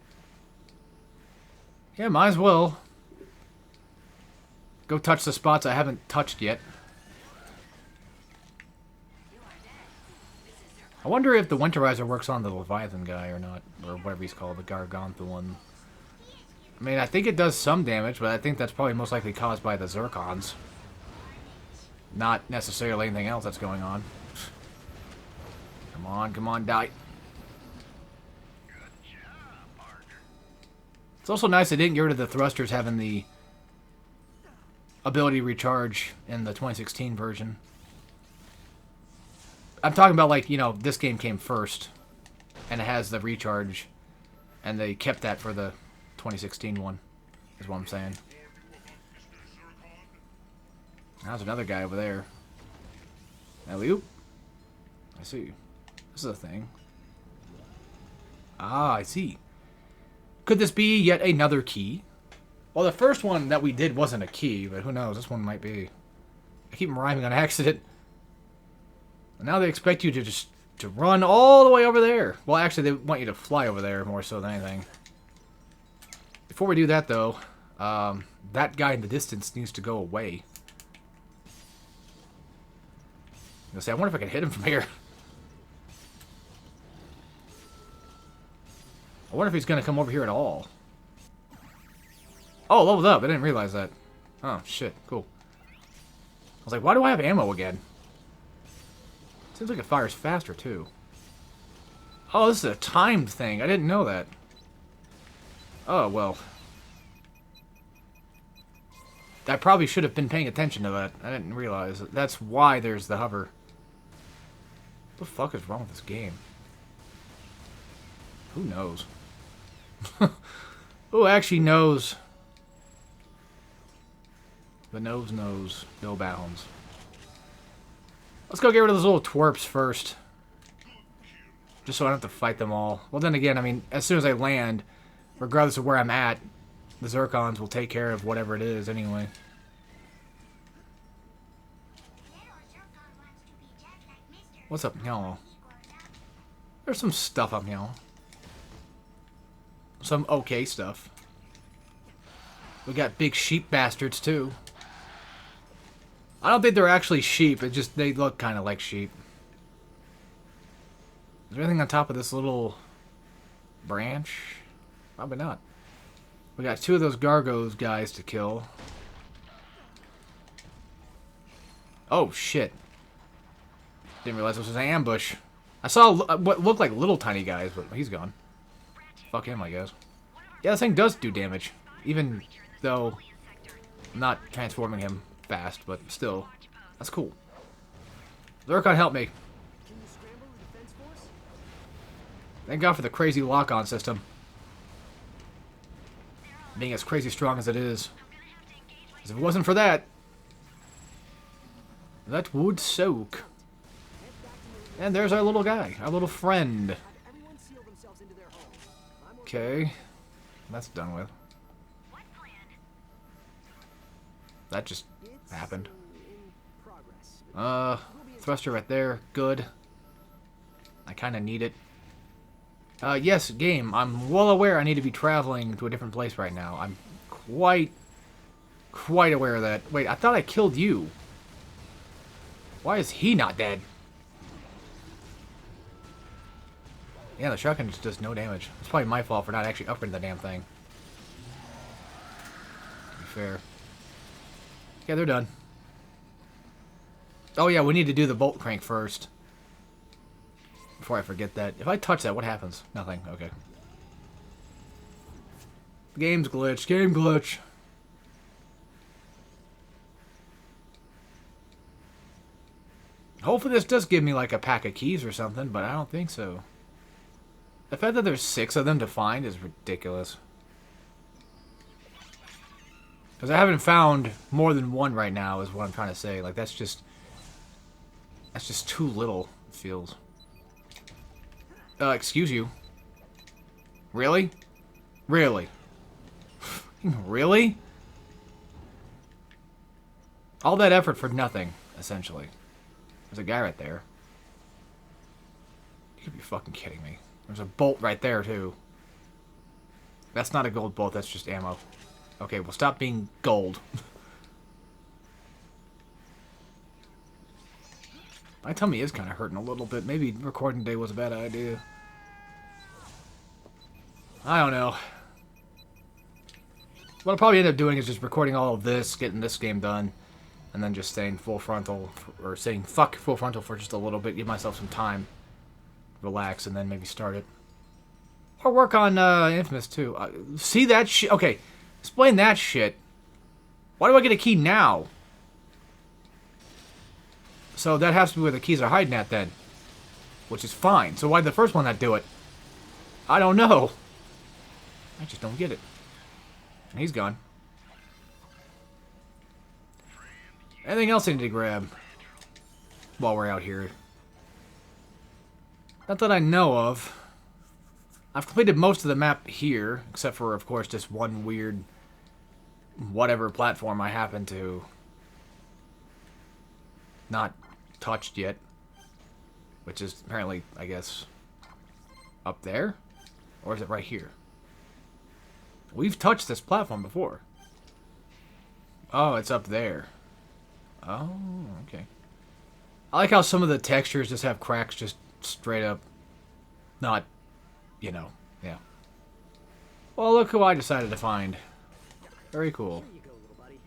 Yeah, might as well. Go touch the spots I haven't touched yet. I wonder if the Winterizer works on the Leviathan guy or not. Or whatever he's called, the Gargantha one. I mean, I think it does some damage, but I think that's probably most likely caused by the Zircons. Not necessarily anything else that's going on. Come on, die. It's also nice they didn't get rid of the thrusters having the ability to recharge in the 2016 version. I'm talking about, like, you know, this game came first, and it has the recharge And they kept that for the 2016 one, is what I'm saying. There's another guy over there. Alley-oop. I see. This is a thing. Ah, I see. Could this be yet another key? Well, the first one that we did wasn't a key, but who knows? This one might be. I keep rhyming on accident. And now they expect you to just to run all the way over there. Well, actually, they want you to fly over there more so than anything. Before we do that, though, that guy in the distance needs to go away. I was gonna say, I wonder if I can hit him from here. I wonder if he's gonna come over here at all. Oh, leveled up. I didn't realize that. Oh, shit. Cool. I was like, why do I have ammo again? Seems like it fires faster, too. Oh, this is a timed thing. I didn't know that. Oh, well. I probably should have been paying attention to that. I didn't realize. That's why there's the hover. What the fuck is wrong with this game? Who knows? Who actually knows? The nose knows no bounds. Let's go get rid of those little twerps first. Just so I don't have to fight them all. Well, then again, I mean, as soon as I land, regardless of where I'm at, the Zircons will take care of whatever it is anyway. What's up, y'all? There's some stuff up y'all. Some okay stuff. We got big sheep bastards, too. I don't think they're actually sheep. It just, they look kind of like sheep. Is there anything on top of this little branch? Probably not. We got 2 of those Gargos guys to kill. Oh, shit. Didn't realize this was an ambush. I saw what looked like little tiny guys, but he's gone. Fuck him, I guess. Yeah, this thing does do damage. Even though I'm not transforming him fast, but still. That's cool. Zircon, help me. Can you scramble the defense force? Thank God for the crazy lock-on system. Being as crazy strong as it is. Because if it wasn't for that, that would soak. And there's our little guy, our little friend. Everyone seal themselves into their home. Okay. That's done with. That just happened. In progress. Thruster right there. Good. I kind of need it. Yes, game. I'm well aware I need to be traveling to a different place right now. I'm quite aware of that. Wait, I thought I killed you. Why is he not dead? Yeah, the shotgun just does no damage. It's probably my fault for not actually upgrading the damn thing. To be fair. Yeah, they're done. Oh yeah, we need to do the bolt crank first. Before I forget that. If I touch that, what happens? Nothing. Okay. Game's glitched. Game glitch. Hopefully this does give me like a pack of keys or something, but I don't think so. The fact that there's 6 of them to find is ridiculous. Because I haven't found more than 1 right now, is what I'm trying to say. Like, that's just too little, it feels. Excuse you. Really? Really? Really? All that effort for nothing, essentially. There's a guy right there. You could be fucking kidding me. There's a bolt right there, too. That's not a gold bolt, that's just ammo. Okay, well, stop being gold. My tummy is kind of hurting a little bit. Maybe recording today was a bad idea. I don't know. What I'll probably end up doing is just recording all of this, getting this game done, and then just saying full frontal, or saying fuck full frontal for just a little bit, give myself some time, relax, and then maybe start it. Or work on Infamous too. See that shit? Okay, explain that shit. Why do I get a key now? So that has to be where the keys are hiding at then. Which is fine. So why did the first one not do it? I don't know. I just don't get it. And he's gone. Anything else I need to grab while we're out here? Not that I know of. I've completed most of the map here, except for, of course, just one weird whatever platform I happen to not touched yet. Which is apparently, I guess, up there? Or is it right here? We've touched this platform before. Oh, it's up there. Oh, okay. I like how some of the textures just have cracks just straight up. Not, you know, yeah. Well, look who I decided to find. Very cool. Here you go, little buddy.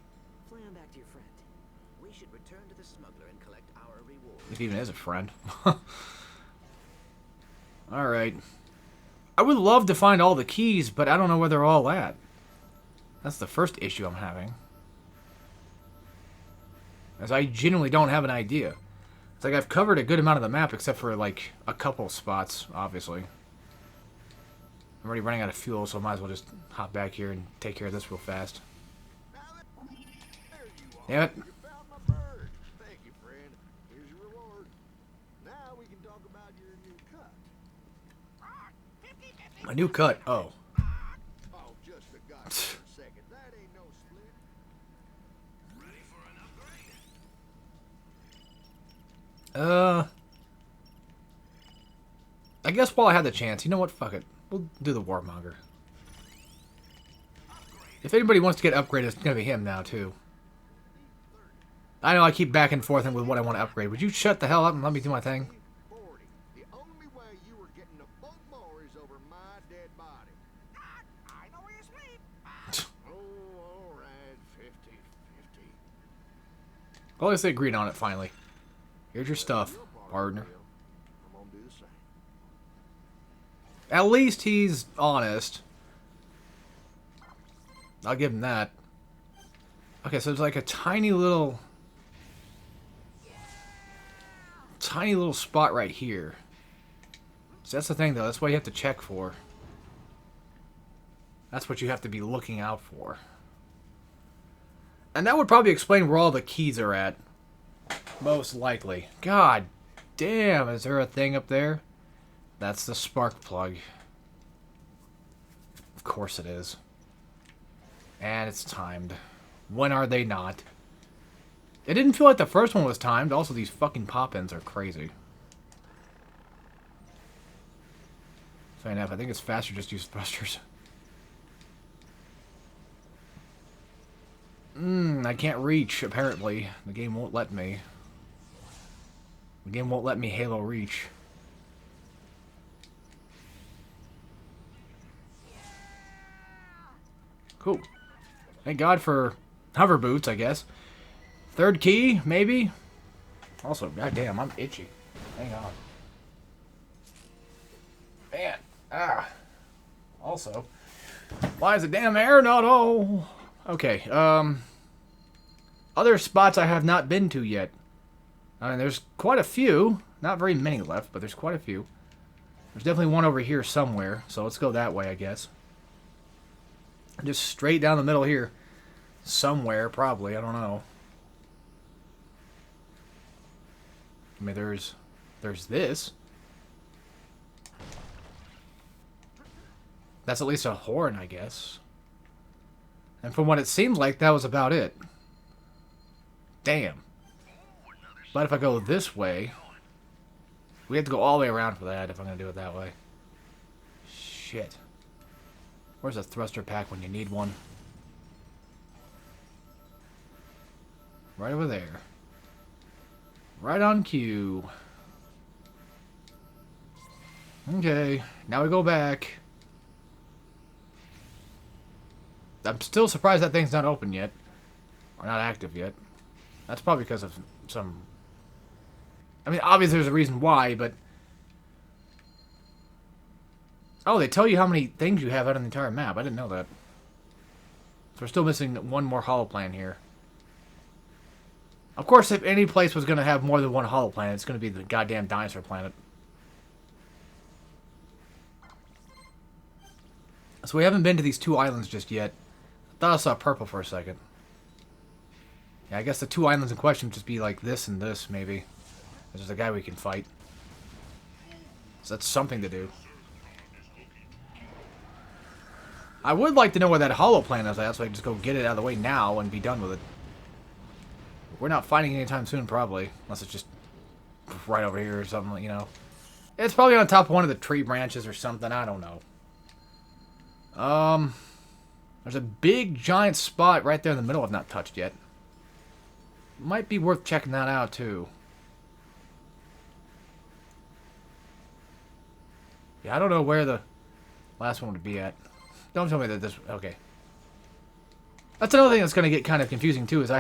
Fly on back to your friend. We should return to the smuggler and collect our reward. If he even is a friend. Alright. I would love to find all the keys, but I don't know where they're all at. That's the first issue I'm having. As I genuinely don't have an idea. It's like I've covered a good amount of the map, except for, like, a couple spots, obviously. I'm already running out of fuel, so I might as well just hop back here and take care of this real fast. Damn it. You found my bird. Thank you, friend. Here's your reward. Now we can talk about your new cut. A new cut. Oh. Oh, just a goddamn second. That ain't no split. Ready for an upgrade? I guess while I had the chance, you know what? Fuck it. We'll do the Warmonger. If anybody wants to get upgraded, it's gonna be him now, too. I know I keep back and forth with what I want to upgrade. Would you shut the hell up and let me do my thing? 40. The only way you were getting a boat more is over my dead body. I know where you sleep. Oh, all right. 50-50. Well, at least they agreed on it, finally. Here's your stuff, Your part, partner. Will. I'm gonna do the same. At least he's honest. I'll give him that. Okay, so there's like a tiny little spot right here. So that's the thing, though. That's what you have to check for. That's what you have to be looking out for. And that would probably explain where all the keys are at. Most likely. God damn, is there a thing up there? That's the spark plug. Of course it is. And it's timed. When are they not? It didn't feel like the first one was timed. Also, these fucking pop-ins are crazy. Fair enough. I think it's faster just to use thrusters. I can't reach, apparently. The game won't let me. The game won't let me Halo reach. Cool. Thank God for hover boots, I guess. Third key, maybe? Also, goddamn, I'm itchy. Hang on. Man. Also, why is the damn air not all? Okay, other spots I have not been to yet. I mean, there's quite a few. Not very many left, but there's quite a few. There's definitely one over here somewhere, so let's go that way, I guess. Just straight down the middle here. Somewhere, probably. I don't know. I mean, there's this. That's at least a horn, I guess. And from what it seemed like, that was about it. Damn. But if I go this way... We have to go all the way around for that if I'm going to do it that way. Shit. Where's a thruster pack when you need one? Right over there. Right on cue. Okay, now we go back. I'm still surprised that thing's not open yet. Or not active yet. That's probably because of some... I mean, obviously there's a reason why, but... Oh, they tell you how many things you have out on the entire map. I didn't know that. So we're still missing one more holoplan here. Of course, if any place was going to have more than one holoplanet, it's going to be the goddamn dinosaur planet. So we haven't been to these two islands just yet. I thought I saw purple for a second. Yeah, I guess the two islands in question would just be like this and this, maybe. There's a guy we can fight. So that's something to do. I would like to know where that hollow plant is at, so I can just go get it out of the way now and be done with it. We're not fighting anytime soon, probably. Unless it's just right over here or something, you know. It's probably on top of one of the tree branches or something. I don't know. There's a big, giant spot right there in the middle I've not touched yet. Might be worth checking that out, too. Yeah, I don't know where the last one would be at. Don't tell me that this... Okay. That's another thing that's going to get kind of confusing, too, is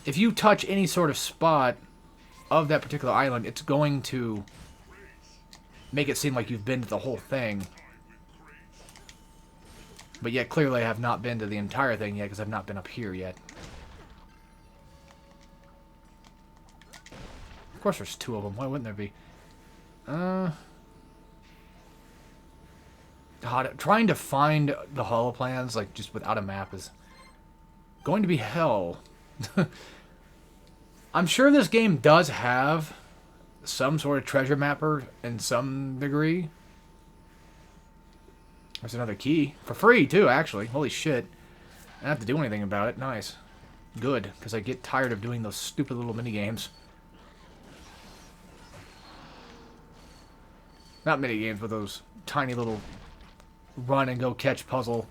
if you touch any sort of spot of that particular island, it's going to make it seem like you've been to the whole thing. But yet, clearly, I have not been to the entire thing yet, because I've not been up here yet. Of course there's two of them. Why wouldn't there be? God, trying to find the hollow plans, like, just without a map is going to be hell. I'm sure this game does have some sort of treasure mapper in some degree. There's another key. For free, too, actually. Holy shit. I don't have to do anything about it. Nice. Good, because I get tired of doing those stupid little minigames. Not minigames, but those tiny little run and go catch puzzle.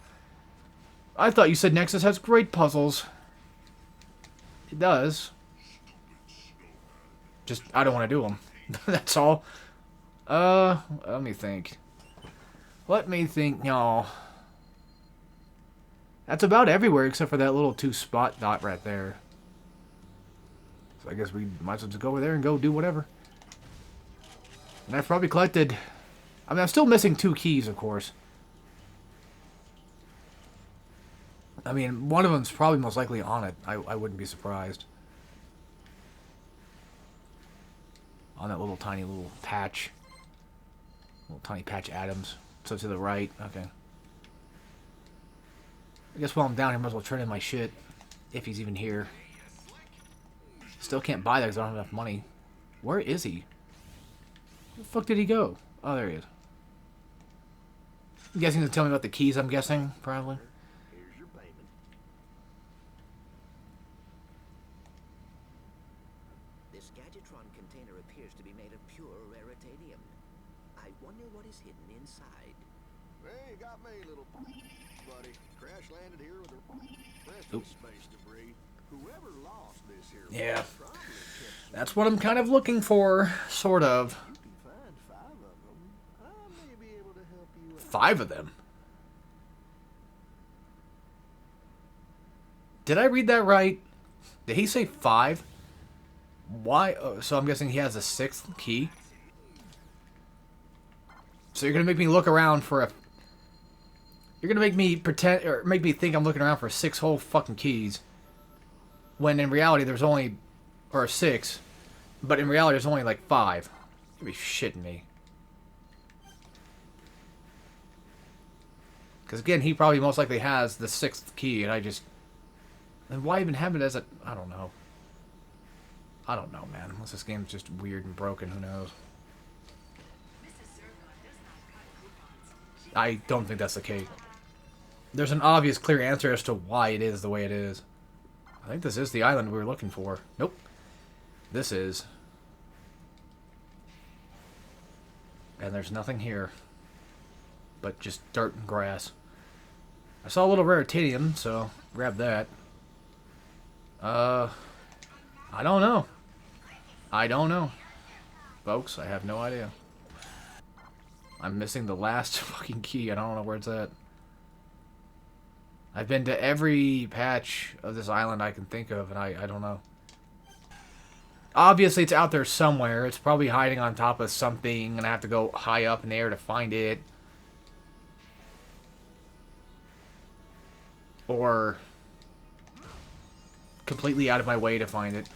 I thought you said Nexus has great puzzles. It does. Just, I don't want to do them. That's all. Let me think. Let me think. No. That's about everywhere except for that little two-spot dot right there. So I guess we might as well just go over there and go do whatever. And I've probably collected... I mean, I'm still missing 2 keys, of course. I mean, one of them's probably most likely on it. I wouldn't be surprised. On that little tiny little patch. Little tiny patch atoms. So to the right. Okay. I guess while I'm down here, I might as well turn in my shit. If he's even here. Still can't buy that because I don't have enough money. Where is he? Where the fuck did he go? Oh, there he is. I'm guessing he's going to tell me about the keys, I'm guessing, probably. Here's your payment. This Gadgetron container appears to be made of pure raritanium. I wonder what is hidden inside. Hey, you got me, little buddy. Crash landed here with the rest of the space debris. Whoever lost this here... Yeah. probably kept That's what I'm kind of looking for, sort of. You can find 5 of them. I may be able to help you out. 5 of them? Did I read that right? Did he say 5? Why? Oh, so I'm guessing he has a 6th key? So you're going to make me look around for a... You're going to make me pretend... Or make me think I'm looking around for 6 whole fucking keys. When in reality there's only... Or 6. But in reality there's only like 5. You'd be shitting me. Because again, he probably most likely has the 6th key, and I just... And why even have it as a... I don't know. I don't know, man. Unless this game's just weird and broken, who knows? I don't think that's the case. There's an obvious, clear answer as to why it is the way it is. I think this is the island we were looking for. Nope. This is. And there's nothing here. But just dirt and grass. I saw a little raritanium, so grab that. I don't know. I don't know. Folks, I have no idea. I'm missing the last fucking key. I don't know where it's at. I've been to every patch of this island I can think of, and I don't know. Obviously, it's out there somewhere. It's probably hiding on top of something, and I have to go high up in the air to find it. Or completely out of my way to find it.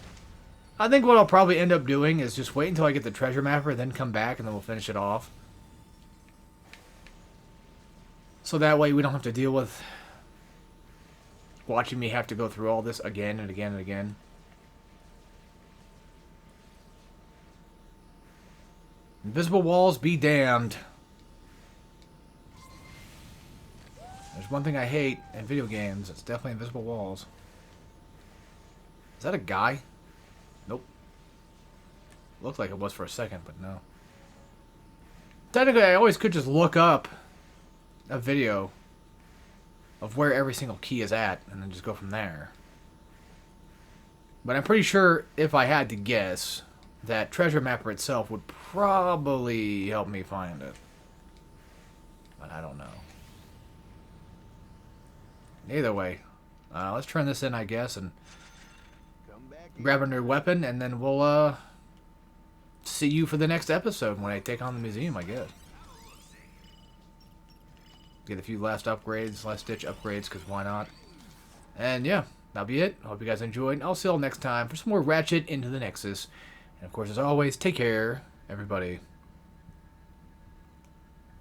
I think what I'll probably end up doing is just wait until I get the treasure mapper, then come back, and then we'll finish it off. So that way we don't have to deal with watching me have to go through all this again and again and again. Invisible walls be damned. There's one thing I hate in video games. It's definitely invisible walls. Is that a guy? Nope. Looked like it was for a second, but no. Technically, I always could just look up a video of where every single key is at and then just go from there. But I'm pretty sure if I had to guess, that treasure mapper itself would probably help me find it. But I don't know. Either way, let's turn this in, I guess, and grab a new weapon, and then we'll see you for the next episode when I take on the museum, I guess. Get a few last upgrades, last ditch upgrades, because why not? And yeah, that'll be it. I hope you guys enjoyed. I'll see you all next time for some more Ratchet into the Nexus. And of course, as always, take care, everybody.